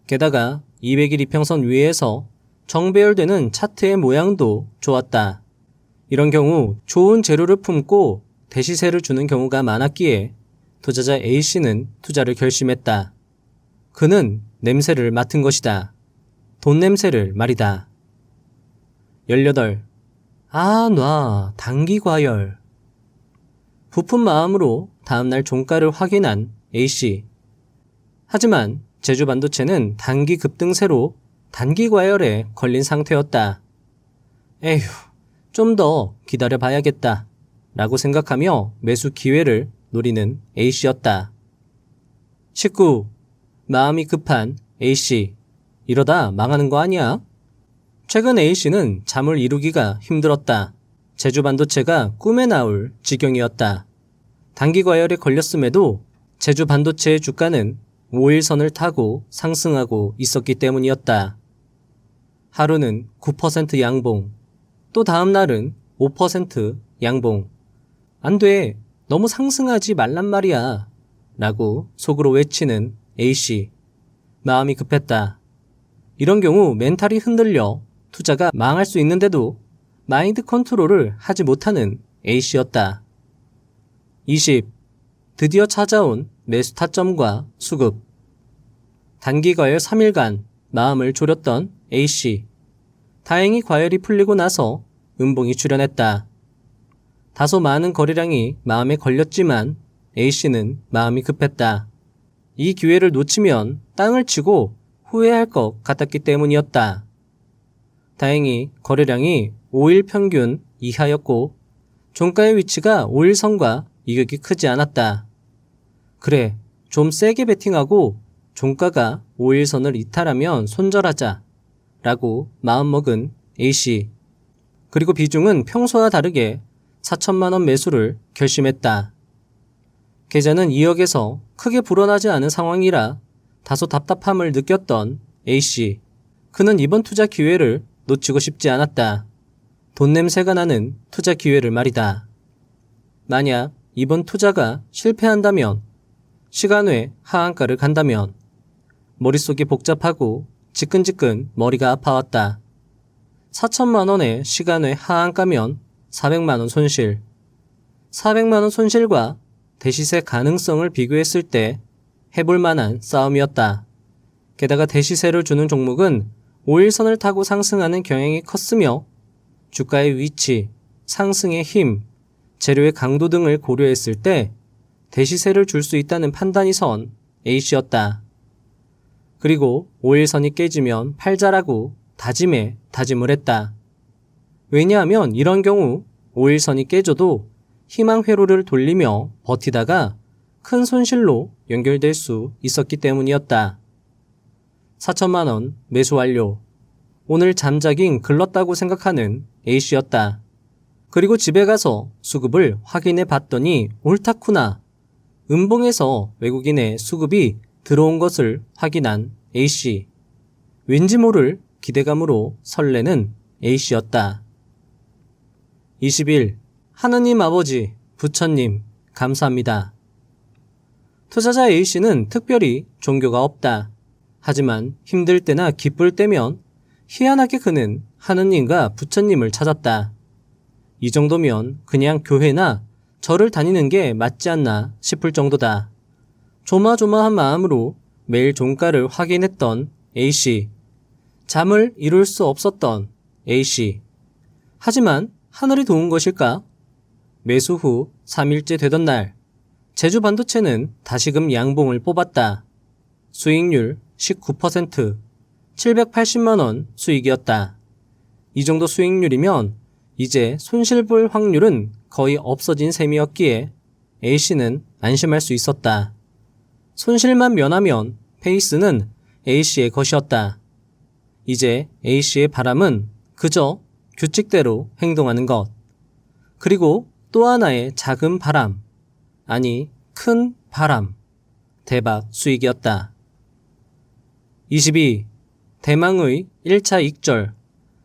게다가 200일 이평선 위에서 정배열되는 차트의 모양도 좋았다. 이런 경우 좋은 재료를 품고 대시세를 주는 경우가 많았기에 투자자 A씨는 투자를 결심했다. 그는 냄새를 맡은 것이다. 돈 냄새를 말이다. 18. 단기 과열. 부푼 마음으로 다음날 종가를 확인한 A씨. 하지만 제주반도체는 단기 급등세로 단기 과열에 걸린 상태였다. 에휴, 좀 더 기다려봐야겠다 라고 생각하며 매수 기회를 노리는 A씨였다. 19. 마음이 급한 A씨. 이러다 망하는 거 아니야? 최근 A씨는 잠을 이루기가 힘들었다. 제주반도체가 꿈에 나올 지경이었다. 단기 과열에 걸렸음에도 제주반도체의 주가는 5일선을 타고 상승하고 있었기 때문이었다. 하루는 9% 양봉, 또 다음 날은 5% 양봉. 안 돼, 너무 상승하지 말란 말이야 라고 속으로 외치는 A씨. 마음이 급했다. 이런 경우 멘탈이 흔들려 투자가 망할 수 있는데도 마인드 컨트롤을 하지 못하는 A씨였다. 20. 드디어 찾아온 매수 타점과 수급. 단기 과열 3일간 마음을 졸였던 A씨. 다행히 과열이 풀리고 나서 음봉이 출현했다. 다소 많은 거래량이 마음에 걸렸지만 A씨는 마음이 급했다. 이 기회를 놓치면 땅을 치고 후회할 것 같았기 때문이었다. 다행히 거래량이 5일 평균 이하였고 종가의 위치가 5일선과 이격이 크지 않았다. 그래, 좀 세게 베팅하고 종가가 5일선을 이탈하면 손절하자 라고 마음먹은 A씨. 그리고 비중은 평소와 다르게 4천만원 매수를 결심했다. 계좌는 2억에서 크게 불어나지 않은 상황이라 다소 답답함을 느꼈던 A씨. 그는 이번 투자 기회를 놓치고 싶지 않았다. 돈 냄새가 나는 투자 기회를 말이다. 만약 이번 투자가 실패한다면, 시간 외 하한가를 간다면, 머릿속이 복잡하고 지끈지끈 머리가 아파왔다. 4천만 원의 시간외 하한가면 400만 원 손실. 400만 원 손실과 대시세 가능성을 비교했을 때 해볼 만한 싸움이었다. 게다가 대시세를 주는 종목은 5일선을 타고 상승하는 경향이 컸으며 주가의 위치, 상승의 힘, 재료의 강도 등을 고려했을 때 대시세를 줄 수 있다는 판단이 선 A씨였다. 그리고 5일선이 깨지면 팔자라고 다짐에 다짐을 했다. 왜냐하면 이런 경우 5일선이 깨져도 희망 회로를 돌리며 버티다가 큰 손실로 연결될 수 있었기 때문이었다. 4천만 원 매수 완료. 오늘 잠자긴 글렀다고 생각하는 A씨였다. 그리고 집에 가서 수급을 확인해 봤더니 옳다구나. 음봉에서 외국인의 수급이 들어온 것을 확인한 A씨. 왠지 모를 기대감으로 설레는 A씨였다. 20일 하느님 아버지, 부처님, 감사합니다. 투자자 A씨는 특별히 종교가 없다. 하지만 힘들 때나 기쁠 때면 희한하게 그는 하느님과 부처님을 찾았다. 이 정도면 그냥 교회나 절을 다니는 게 맞지 않나 싶을 정도다. 조마조마한 마음으로 매일 종가를 확인했던 A씨. 잠을 이룰 수 없었던 A씨. 하지만 하늘이 도운 것일까? 매수 후 3일째 되던 날 제주 반도체는 다시금 양봉을 뽑았다. 수익률 19%, 780만 원 수익이었다. 이 정도 수익률이면 이제 손실 볼 확률은 거의 없어진 셈이었기에 A씨는 안심할 수 있었다. 손실만 면하면 페이스는 A씨의 것이었다. 이제 A씨의 바람은 그저 규칙대로 행동하는 것. 그리고 또 하나의 작은 바람, 아니 큰 바람, 대박 수익이었다. 22. 대망의 1차 익절,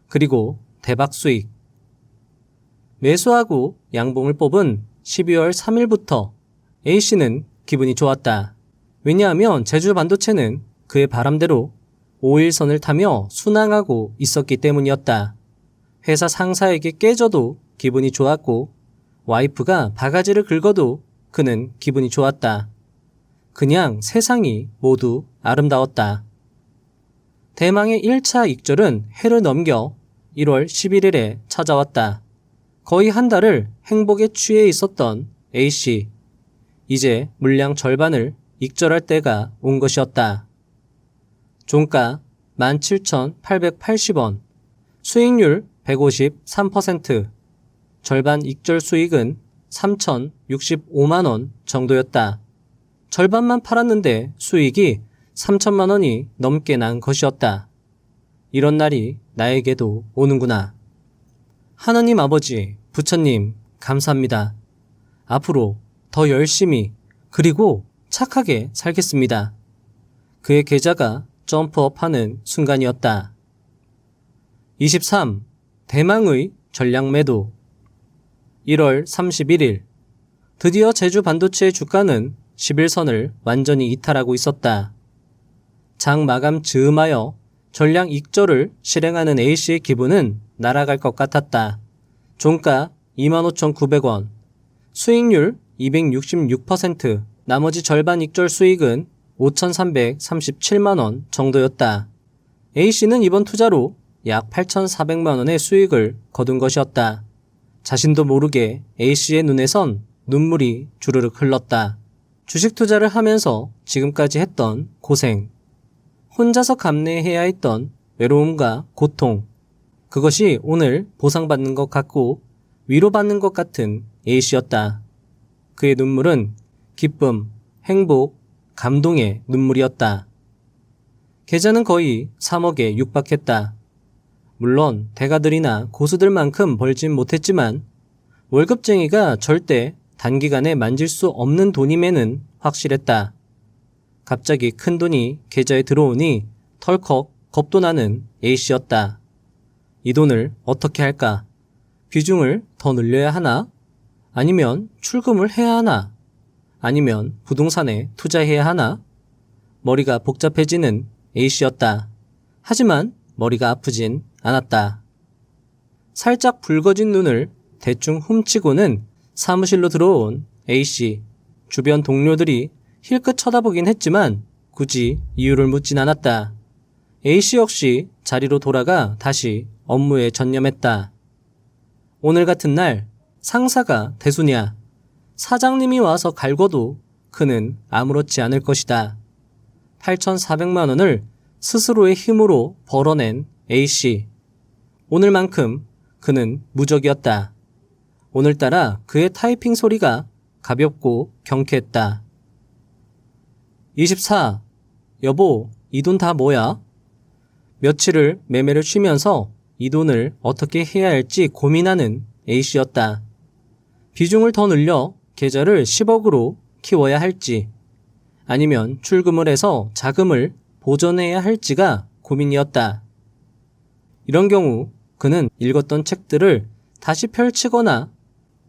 그리고 대박 수익. 매수하고 양봉을 뽑은 12월 3일부터 A씨는 기분이 좋았다. 왜냐하면 제주 반도체는 그의 바람대로 5일선을 타며 순항하고 있었기 때문이었다. 회사 상사에게 깨져도 기분이 좋았고 와이프가 바가지를 긁어도 그는 기분이 좋았다. 그냥 세상이 모두 아름다웠다. 대망의 1차 익절은 해를 넘겨 1월 11일에 찾아왔다. 거의 한 달을 행복에 취해 있었던 A씨. 이제 물량 절반을 익절할 때가 온 것이었다. 종가 17,880원, 수익률 153%, 절반 익절 수익은 3,065만원 정도였다. 절반만 팔았는데 수익이 3천만 원이 넘게 난 것이었다. 이런 날이 나에게도 오는구나. 하나님 아버지, 부처님, 감사합니다. 앞으로 더 열심히 그리고 착하게 살겠습니다. 그의 계좌가 점프업하는 순간이었다. 23. 대망의 전량 매도. 1월 31일. 드디어 제주 반도체의 주가는 11선을 완전히 이탈하고 있었다. 장 마감 즈음하여 전량 익절을 실행하는 A씨의 기분은 날아갈 것 같았다. 종가 25,900원, 수익률 266%, 나머지 절반 익절 수익은 5,337만원 정도였다. A씨는 이번 투자로 약 8,400만원의 수익을 거둔 것이었다. 자신도 모르게 A씨의 눈에선 눈물이 주르륵 흘렀다. 주식 투자를 하면서 지금까지 했던 고생, 혼자서 감내해야 했던 외로움과 고통, 그것이 오늘 보상받는 것 같고 위로받는 것 같은 A씨였다. 그의 눈물은 기쁨, 행복, 감동의 눈물이었다. 계좌는 거의 3억에 육박했다. 물론 대가들이나 고수들만큼 벌진 못했지만 월급쟁이가 절대 단기간에 만질 수 없는 돈임에는 확실했다. 갑자기 큰 돈이 계좌에 들어오니 덜컥 겁도 나는 A씨였다. 이 돈을 어떻게 할까? 비중을 더 늘려야 하나? 아니면 출금을 해야 하나? 아니면 부동산에 투자해야 하나? 머리가 복잡해지는 A씨였다. 하지만 머리가 아프진 않았다. 살짝 붉어진 눈을 대충 훔치고는 사무실로 들어온 A씨. 주변 동료들이 힐끗 쳐다보긴 했지만 굳이 이유를 묻진 않았다. A씨 역시 자리로 돌아가 다시 업무에 전념했다. 오늘 같은 날 상사가 대수냐, 사장님이 와서 갈궈도 그는 아무렇지 않을 것이다. 8,400만 원을 스스로의 힘으로 벌어낸 A씨. 오늘만큼 그는 무적이었다. 오늘따라 그의 타이핑 소리가 가볍고 경쾌했다. 24. 여보, 이 돈 다 뭐야? 며칠을 매매를 쉬면서 이 돈을 어떻게 해야 할지 고민하는 A씨였다. 비중을 더 늘려 계좌를 10억으로 키워야 할지, 아니면 출금을 해서 자금을 보존해야 할지가 고민이었다. 이런 경우 그는 읽었던 책들을 다시 펼치거나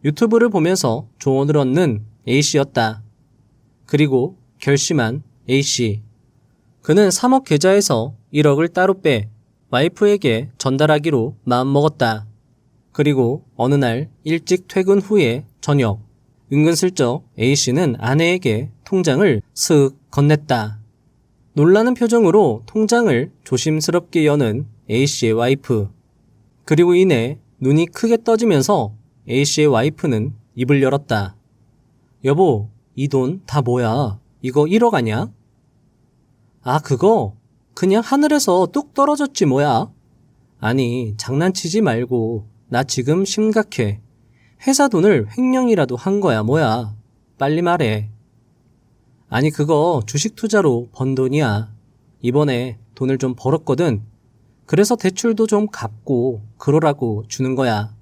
유튜브를 보면서 조언을 얻는 A씨였다. 그리고 결심한 A씨. 그는 3억 계좌에서 1억을 따로 빼 와이프에게 전달하기로 마음먹었다. 그리고 어느 날 일찍 퇴근 후에 저녁, 은근슬쩍 A씨는 아내에게 통장을 슥 건넸다. 놀라는 표정으로 통장을 조심스럽게 여는 A씨의 와이프. 그리고 이내 눈이 크게 떠지면서 A씨의 와이프는 입을 열었다. 여보, 이 돈 다 뭐야? 이거 1억 아냐? 아, 그거 그냥 하늘에서 뚝 떨어졌지 뭐야? 아니, 장난치지 말고 나 지금 심각해. 회사 돈을 횡령이라도 한 거야 뭐야? 빨리 말해. 아니, 그거 주식 투자로 번 돈이야. 이번에 돈을 좀 벌었거든. 그래서 대출도 좀 갚고 그러라고 주는 거야.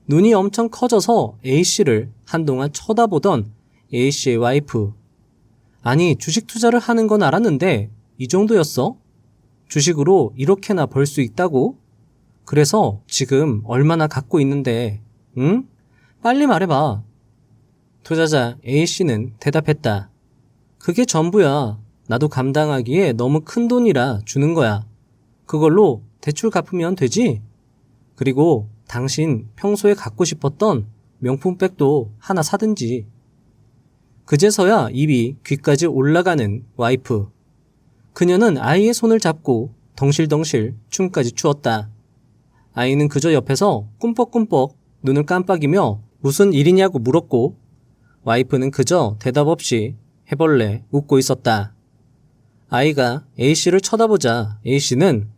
눈이 엄청 커져서 A씨를 한동안 쳐다보던 A씨의 와이프. 아니, 주식 투자를 하는 건 알았는데 이 정도였어? 주식으로 이렇게나 벌 수 있다고? 그래서 지금 얼마나 갖고 있는데, 응? 빨리 말해봐. 투자자 A씨는 대답했다. 그게 전부야. 나도 감당하기에 너무 큰 돈이라 주는 거야. 그걸로 대출 갚으면 되지? 그리고 당신 평소에 갖고 싶었던 명품백도 하나 사든지. 그제서야 입이 귀까지 올라가는 와이프. 그녀는 아이의 손을 잡고 덩실덩실 춤까지 추었다. 아이는 그저 옆에서 꿈뻑꿈뻑 눈을 깜빡이며 무슨 일이냐고 물었고, 와이프는 그저 대답 없이 해벌레 웃고 있었다. 아이가 A씨를 쳐다보자 A씨는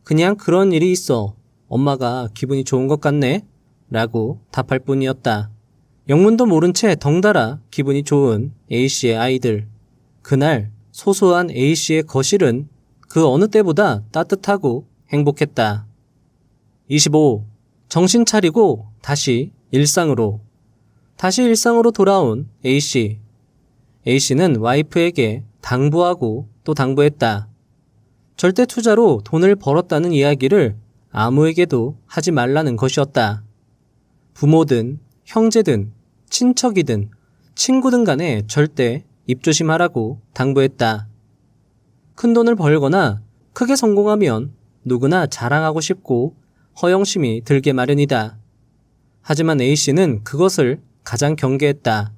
그냥 그런 일이 있어. 엄마가 기분이 좋은 것 같네? 라고 답할 뿐이었다. 영문도 모른 채 덩달아 기분이 좋은 A씨의 아이들. 그날 소소한 A씨의 거실은 그 어느 때보다 따뜻하고 행복했다. 25. 정신 차리고 다시 일상으로. 다시 일상으로 돌아온 A씨. A씨는 와이프에게 당부하고 또 당부했다. 절대 투자로 돈을 벌었다는 이야기를 아무에게도 하지 말라는 것이었다. 부모든 형제든 친척이든 친구든 간에 절대 입조심하라고 당부했다. 큰 돈을 벌거나 크게 성공하면 누구나 자랑하고 싶고 허영심이 들게 마련이다. 하지만 A씨는 그것을 가장 경계했다.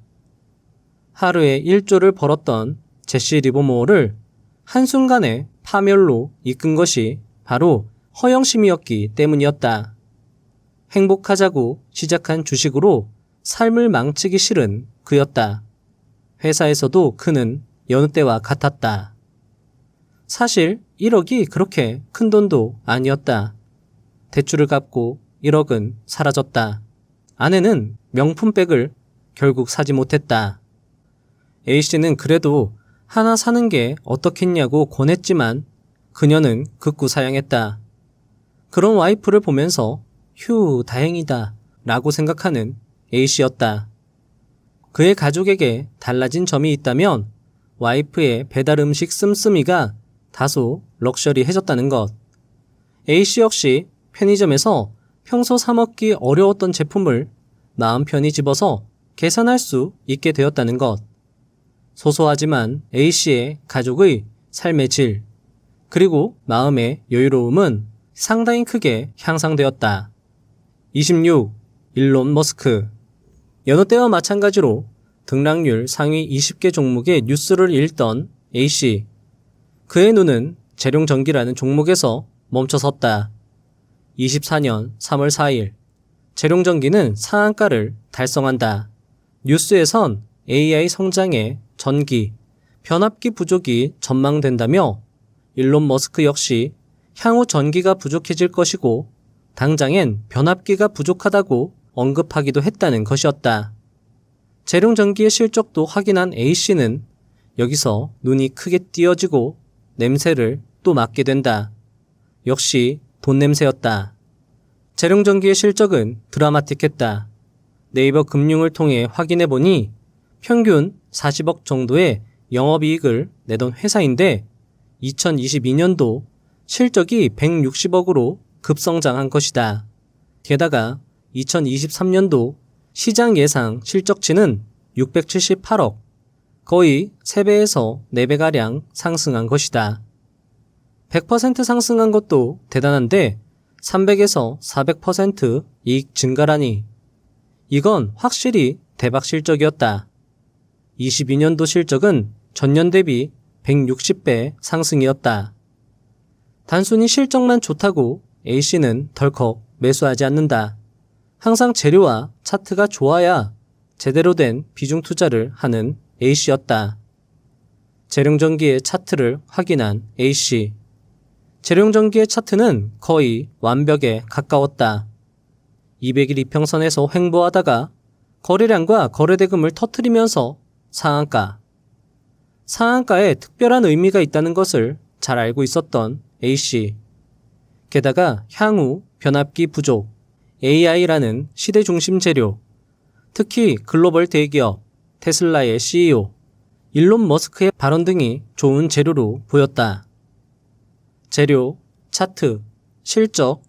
하루에 1조를 벌었던 제시 리버모어를 한순간에 파멸로 이끈 것이 바로 허영심이었기 때문이었다. 행복하자고 시작한 주식으로 삶을 망치기 싫은 그였다. 회사에서도 그는 여느 때와 같았다. 사실 1억이 그렇게 큰 돈도 아니었다. 대출을 갚고 1억은 사라졌다. 아내는 명품백을 결국 사지 못했다. A씨는 그래도 하나 사는 게 어떻겠냐고 권했지만 그녀는 극구 사양했다. 그런 와이프를 보면서 휴, 다행이다 라고 생각하는 A씨였다. 그의 가족에게 달라진 점이 있다면 와이프의 배달 음식 씀씀이가 다소 럭셔리해졌다는 것. A씨 역시 편의점에서 평소 사 먹기 어려웠던 제품을 마음 편히 집어서 계산할 수 있게 되었다는 것. 소소하지만 A씨의 가족의 삶의 질, 그리고 마음의 여유로움은 상당히 크게 향상되었다. 26. 일론 머스크. 여느 때와 마찬가지로 등락률 상위 20개 종목의 뉴스를 읽던 A씨. 그의 눈은 재룡전기라는 종목에서 멈춰섰다. 24년 3월 4일 재룡전기는 상한가를 달성한다. 뉴스에선 AI 성장에 전기, 변압기 부족이 전망된다며 일론 머스크 역시 향후 전기가 부족해질 것이고 당장엔 변압기가 부족하다고 언급하기도 했다는 것이었다. 재룡전기의 실적도 확인한 A씨는 여기서 눈이 크게 띄어지고 냄새를 또 맡게 된다. 역시 돈 냄새였다. 재룡전기의 실적은 드라마틱했다. 네이버 금융을 통해 확인해보니 평균 40억 정도의 영업이익을 내던 회사인데 2022년도 실적이 160억으로 급성장한 것이다. 게다가 2023년도 시장 예상 실적치는 678억, 거의 3배에서 4배가량 상승한 것이다. 100% 상승한 것도 대단한데 300에서 400% 이익 증가라니. 이건 확실히 대박 실적이었다. 22년도 실적은 전년 대비 160배 상승이었다. 단순히 실적만 좋다고 A씨는 덜컥 매수하지 않는다. 항상 재료와 차트가 좋아야 제대로 된 비중 투자를 하는 A씨였다. 재룡전기의 차트를 확인한 A씨. 재룡전기의 차트는 거의 완벽에 가까웠다. 200일 이평선에서 횡보하다가 거래량과 거래대금을 터뜨리면서 상한가. 상한가에 특별한 의미가 있다는 것을 잘 알고 있었던 A씨. 게다가 향후 변압기 부족, AI라는 시대 중심 재료, 특히 글로벌 대기업 테슬라의 CEO 일론 머스크의 발언 등이 좋은 재료로 보였다. 재료, 차트, 실적,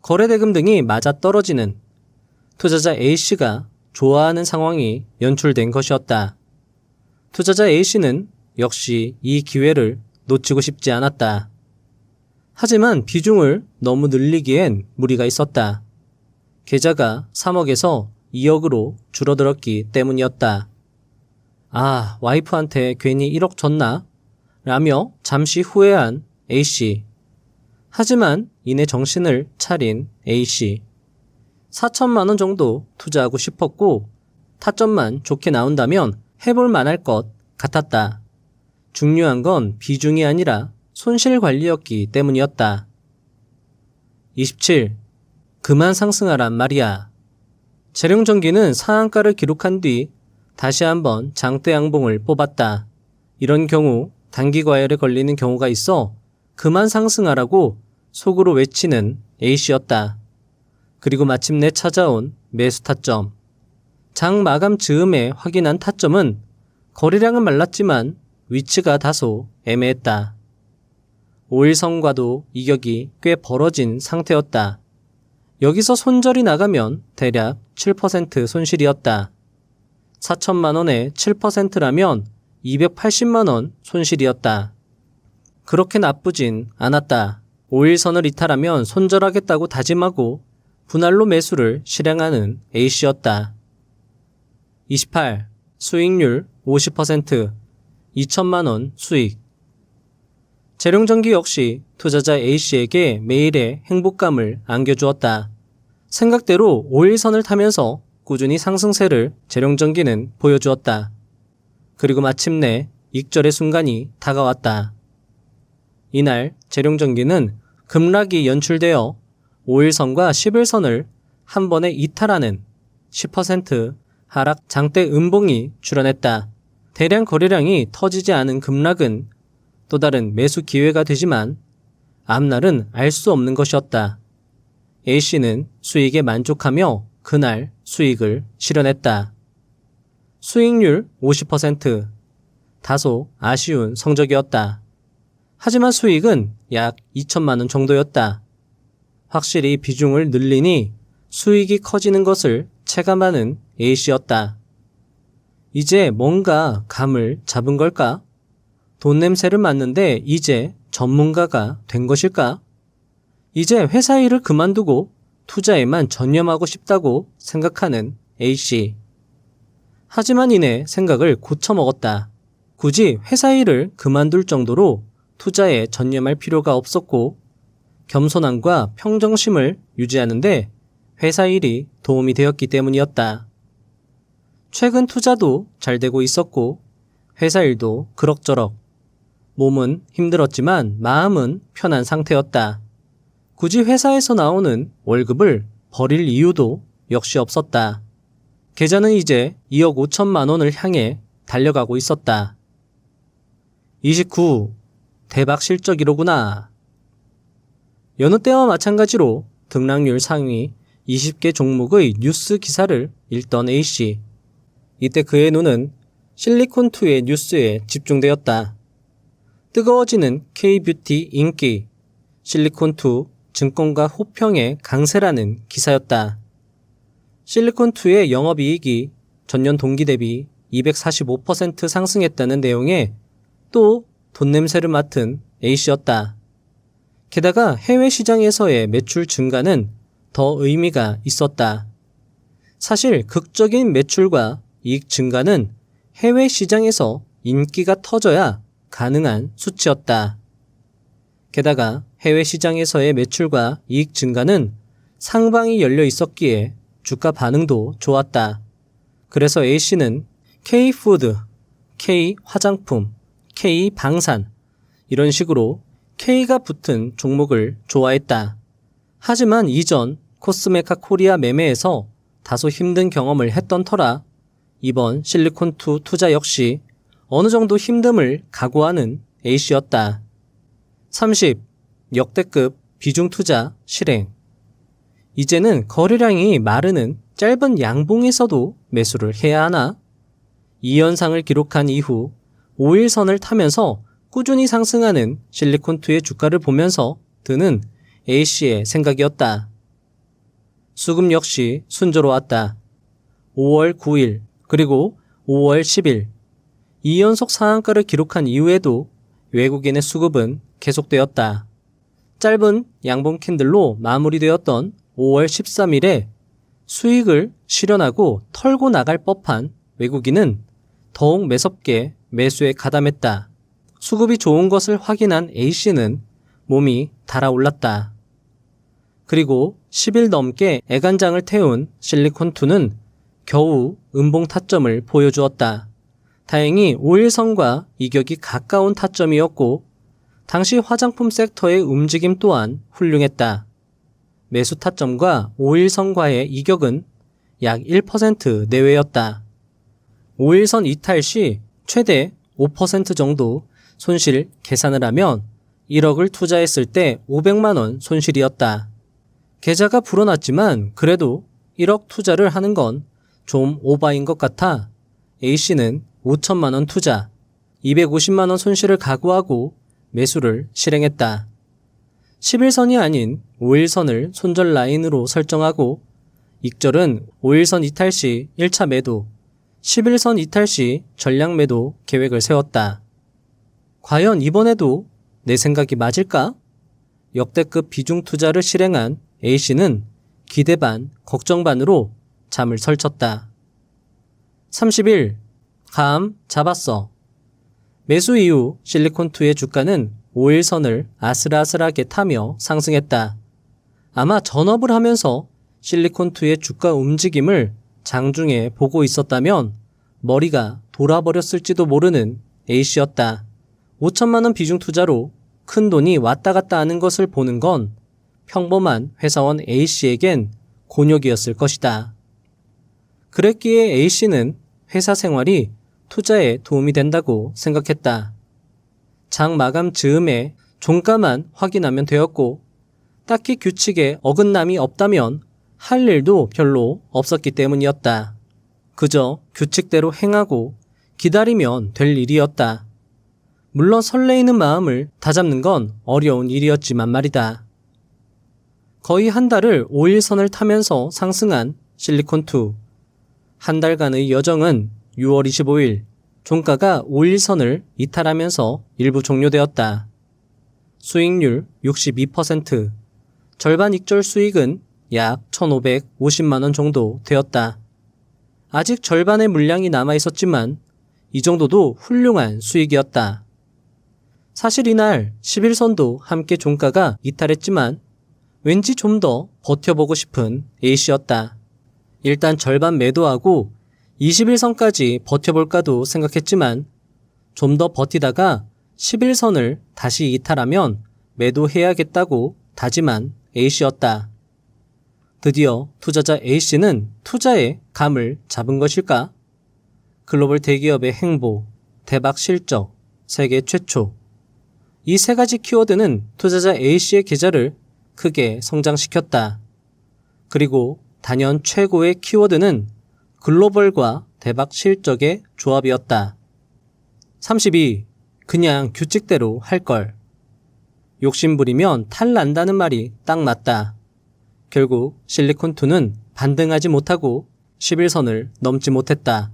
거래대금 등이 맞아떨어지는 투자자 A씨가 좋아하는 상황이 연출된 것이었다. 투자자 A씨는 역시 이 기회를 놓치고 싶지 않았다. 하지만 비중을 너무 늘리기엔 무리가 있었다. 계좌가 3억에서 2억으로 줄어들었기 때문이었다. 아, 와이프한테 괜히 1억 줬나? 라며 잠시 후회한 A씨. 하지만 이내 정신을 차린 A씨. 4천만 원 정도 투자하고 싶었고 타점만 좋게 나온다면 해볼 만할 것 같았다. 중요한 건 비중이 아니라 손실 관리였기 때문이었다. 27. 그만 상승하란 말이야. 재룡전기는 상한가를 기록한 뒤 다시 한번 장대 양봉을 뽑았다. 이런 경우 단기 과열에 걸리는 경우가 있어 그만 상승하라고 속으로 외치는 A씨였다. 그리고 마침내 찾아온 매수 타점. 장 마감 즈음에 확인한 타점은 거래량은 말랐지만 위치가 다소 애매했다. 5일선과도 이격이 꽤 벌어진 상태였다. 여기서 손절이 나가면 대략 7% 손실이었다. 4천만 원에 7%라면 280만 원 손실이었다. 그렇게 나쁘진 않았다. 5일선을 이탈하면 손절하겠다고 다짐하고 분할로 매수를 실행하는 A씨였다. 28. 수익률 50%, 2천만 원 수익. 재룡전기 역시 투자자 A씨에게 매일의 행복감을 안겨주었다. 생각대로 5일선을 타면서 꾸준히 상승세를 재룡전기는 보여주었다. 그리고 마침내 익절의 순간이 다가왔다. 이날 재룡전기는 급락이 연출되어 5일선과 10일선을 한 번에 이탈하는 10% 하락 장대 음봉이 출현했다. 대량 거래량이 터지지 않은 급락은 또 다른 매수 기회가 되지만 앞날은 알 수 없는 것이었다. A씨는 수익에 만족하며 그날 수익을 실현했다. 수익률 50%. 다소 아쉬운 성적이었다. 하지만 수익은 약 2천만 원 정도였다. 확실히 비중을 늘리니 수익이 커지는 것을 체감하는 A씨였다. 이제 뭔가 감을 잡은 걸까? 돈 냄새를 맡는데 이제 전문가가 된 것일까? 이제 회사 일을 그만두고 투자에만 전념하고 싶다고 생각하는 A씨. 하지만 이내 생각을 고쳐먹었다. 굳이 회사 일을 그만둘 정도로 투자에 전념할 필요가 없었고 겸손함과 평정심을 유지하는데 회사 일이 도움이 되었기 때문이었다. 최근 투자도 잘 되고 있었고 회사 일도 그럭저럭. 몸은 힘들었지만 마음은 편한 상태였다. 굳이 회사에서 나오는 월급을 버릴 이유도 역시 없었다. 계좌는 이제 2억 5천만 원을 향해 달려가고 있었다. 29. 대박 실적이로구나. 여느 때와 마찬가지로 등락률 상위 20개 종목의 뉴스 기사를 읽던 A씨. 이때 그의 눈은 실리콘2의 뉴스에 집중되었다. 뜨거워지는 K-뷰티 인기, 실리콘2 증권가 호평의 강세라는 기사였다. 실리콘2의 영업이익이 전년 동기 대비 245% 상승했다는 내용에 또 돈 냄새를 맡은 A씨였다. 게다가 해외 시장에서의 매출 증가는 더 의미가 있었다. 사실 극적인 매출과 이익 증가는 해외 시장에서 인기가 터져야 가능한 수치였다. 게다가 해외 시장에서의 매출과 이익 증가는 상방이 열려 있었기에 주가 반응도 좋았다. 그래서 A씨는 K푸드, K화장품, K방산 이런 식으로 K가 붙은 종목을 좋아했다. 하지만 이전 코스메카 코리아 매매에서 다소 힘든 경험을 했던 터라 이번 실리콘2 투자 역시 어느 정도 힘듦을 각오하는 A씨였다. 30. 역대급 비중 투자 실행. 이제는 거래량이 마르는 짧은 양봉에서도 매수를 해야 하나? 이 현상을 기록한 이후 5일선을 타면서 꾸준히 상승하는 실리콘2의 주가를 보면서 드는 A씨의 생각이었다. 수급 역시 순조로웠다. 5월 9일 그리고 5월 10일 2연속 상한가를 기록한 이후에도 외국인의 수급은 계속되었다. 짧은 양봉 캔들로 마무리되었던 5월 13일에 수익을 실현하고 털고 나갈 법한 외국인은 더욱 매섭게 매수에 가담했다. 수급이 좋은 것을 확인한 A씨는 몸이 달아올랐다. 그리고 10일 넘게 애간장을 태운 실리콘2는 겨우 음봉 타점을 보여주었다. 다행히 5일선과 이격이 가까운 타점이었고 당시 화장품 섹터의 움직임 또한 훌륭했다. 매수 타점과 5일선과의 이격은 약 1% 내외였다. 5일선 이탈 시 최대 5% 정도 손실 계산을 하면 1억을 투자했을 때 500만 원 손실이었다. 계좌가 불어났지만 그래도 1억 투자를 하는 건 좀 오바인 것 같아 A씨는 5천만 원 투자, 250만 원 손실을 각오하고 매수를 실행했다. 10일선이 아닌 5일선을 손절 라인으로 설정하고 익절은 5일선 이탈 시 1차 매도, 10일선 이탈 시 전량 매도 계획을 세웠다. 과연 이번에도 내 생각이 맞을까? 역대급 비중 투자를 실행한 A씨는 기대 반, 걱정 반으로 잠을 설쳤다. 30일, 감 잡았어. 매수 이후 실리콘2의 주가는 5일선을 아슬아슬하게 타며 상승했다. 아마 전업을 하면서 실리콘2의 주가 움직임을 장중에 보고 있었다면 머리가 돌아버렸을지도 모르는 A씨였다. 5천만 원 비중 투자로 큰 돈이 왔다 갔다 하는 것을 보는 건 평범한 회사원 A씨에겐 곤욕이었을 것이다. 그랬기에 A씨는 회사 생활이 투자에 도움이 된다고 생각했다. 장 마감 즈음에 종가만 확인하면 되었고 딱히 규칙에 어긋남이 없다면 할 일도 별로 없었기 때문이었다. 그저 규칙대로 행하고 기다리면 될 일이었다. 물론 설레이는 마음을 다잡는 건 어려운 일이었지만 말이다. 거의 한 달을 5일선을 타면서 상승한 실리콘2. 한 달간의 여정은 6월 25일 종가가 5일선을 이탈하면서 일부 종료되었다. 수익률 62%, 절반 익절 수익은 약 1,550만원 정도 되었다. 아직 절반의 물량이 남아 있었지만 이 정도도 훌륭한 수익이었다. 사실 이날 11선도 함께 종가가 이탈했지만 왠지 좀 더 버텨보고 싶은 A씨였다. 일단 절반 매도하고 21선까지 버텨볼까도 생각했지만 좀 더 버티다가 11선을 다시 이탈하면 매도해야겠다고 다짐한 A씨였다. 드디어 투자자 A씨는 투자의 감을 잡은 것일까? 글로벌 대기업의 행보, 대박 실적, 세계 최초. 이 세 가지 키워드는 투자자 A씨의 계좌를 크게 성장시켰다. 그리고 단연 최고의 키워드는 글로벌과 대박 실적의 조합이었다. 32. 그냥 규칙대로 할걸. 욕심부리면 탈 난다는 말이 딱 맞다. 결국 실리콘2는 반등하지 못하고 11선을 넘지 못했다.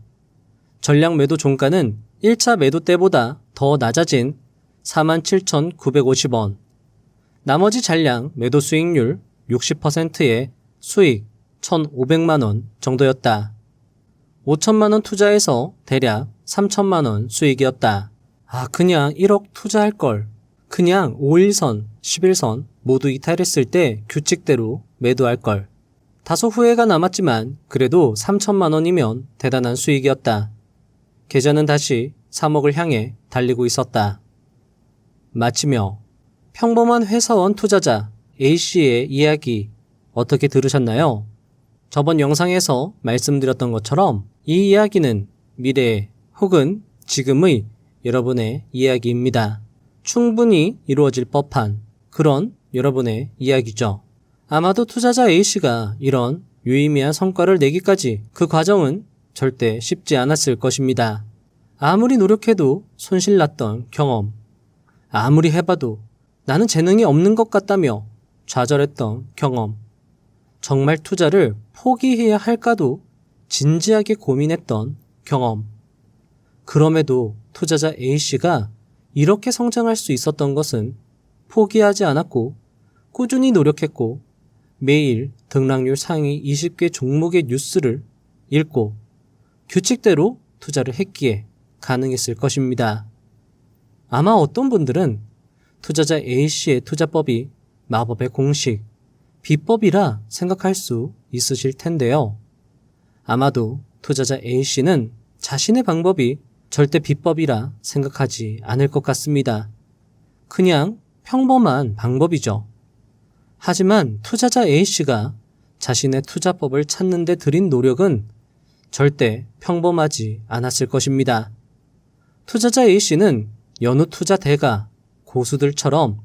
전량 매도 종가는 1차 매도 때보다 더 낮아진 47,950원. 나머지 잔량 매도 수익률 60%의 수익 1,500만원 정도였다. 5천만원 투자해서 대략 3천만원 수익이었다. 그냥 1억 투자할 걸. 그냥 5일선, 11선 모두 이탈했을 때 규칙대로 매도할 걸. 다소 후회가 남았지만 그래도 3천만원이면 대단한 수익이었다. 계좌는 다시 3억을 향해 달리고 있었다. 마치며 평범한 회사원 투자자 A씨의 이야기 어떻게 들으셨나요? 저번 영상에서 말씀드렸던 것처럼 이 이야기는 미래 혹은 지금의 여러분의 이야기입니다. 충분히 이루어질 법한 그런 여러분의 이야기죠. 아마도 투자자 A씨가 이런 유의미한 성과를 내기까지 그 과정은 절대 쉽지 않았을 것입니다. 아무리 노력해도 손실났던 경험, 아무리 해봐도 나는 재능이 없는 것 같다며 좌절했던 경험, 정말 투자를 포기해야 할까도 진지하게 고민했던 경험. 그럼에도 투자자 A씨가 이렇게 성장할 수 있었던 것은 포기하지 않았고 꾸준히 노력했고 매일 등락률 상위 20개 종목의 뉴스를 읽고 규칙대로 투자를 했기에 가능했을 것입니다. 아마 어떤 분들은 투자자 A씨의 투자법이 마법의 공식, 비법이라 생각할 수 있으실 텐데요. 아마도 투자자 A씨는 자신의 방법이 절대 비법이라 생각하지 않을 것 같습니다. 그냥 평범한 방법이죠. 하지만 투자자 A씨가 자신의 투자법을 찾는 데 들인 노력은 절대 평범하지 않았을 것입니다. 투자자 A씨는 여느 투자 대가, 고수들처럼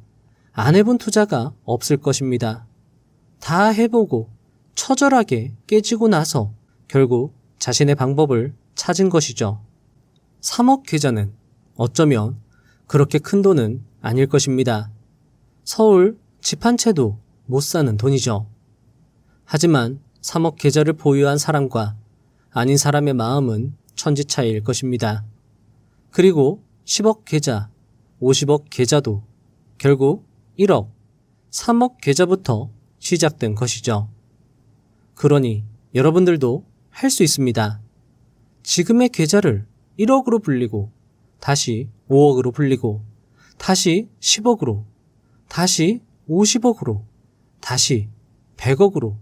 안 해본 투자가 없을 것입니다. 다 해보고 처절하게 깨지고 나서 결국 자신의 방법을 찾은 것이죠. 3억 계좌는 어쩌면 그렇게 큰 돈은 아닐 것입니다. 서울 집 한 채도 못 사는 돈이죠. 하지만 3억 계좌를 보유한 사람과 아닌 사람의 마음은 천지차이일 것입니다. 그리고 10억 계좌, 50억 계좌도 결국 1억, 3억 계좌부터 시작된 것이죠. 그러니 여러분들도 할 수 있습니다. 지금의 계좌를 1억으로 불리고 다시 5억으로 불리고 다시 10억으로 다시 50억으로 다시 100억으로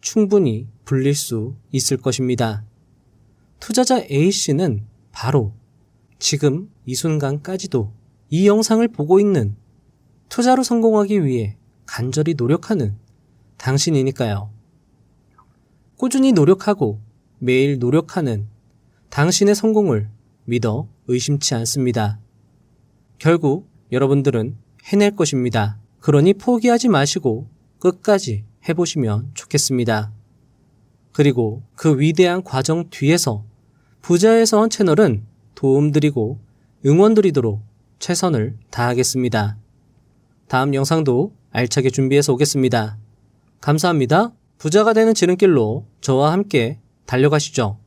충분히 불릴 수 있을 것입니다. 투자자 A씨는 바로 지금 이 순간까지도 이 영상을 보고 있는 투자로 성공하기 위해 간절히 노력하는 당신이니까요. 꾸준히 노력하고 매일 노력하는 당신의 성공을 믿어 의심치 않습니다. 결국 여러분들은 해낼 것입니다. 그러니 포기하지 마시고 끝까지 해보시면 좋겠습니다. 그리고 그 위대한 과정 뒤에서 부자의 서원 채널은 도움드리고 응원드리도록 최선을 다하겠습니다. 다음 영상도 알차게 준비해서 오겠습니다. 감사합니다. 부자가 되는 지름길로 저와 함께 달려가시죠.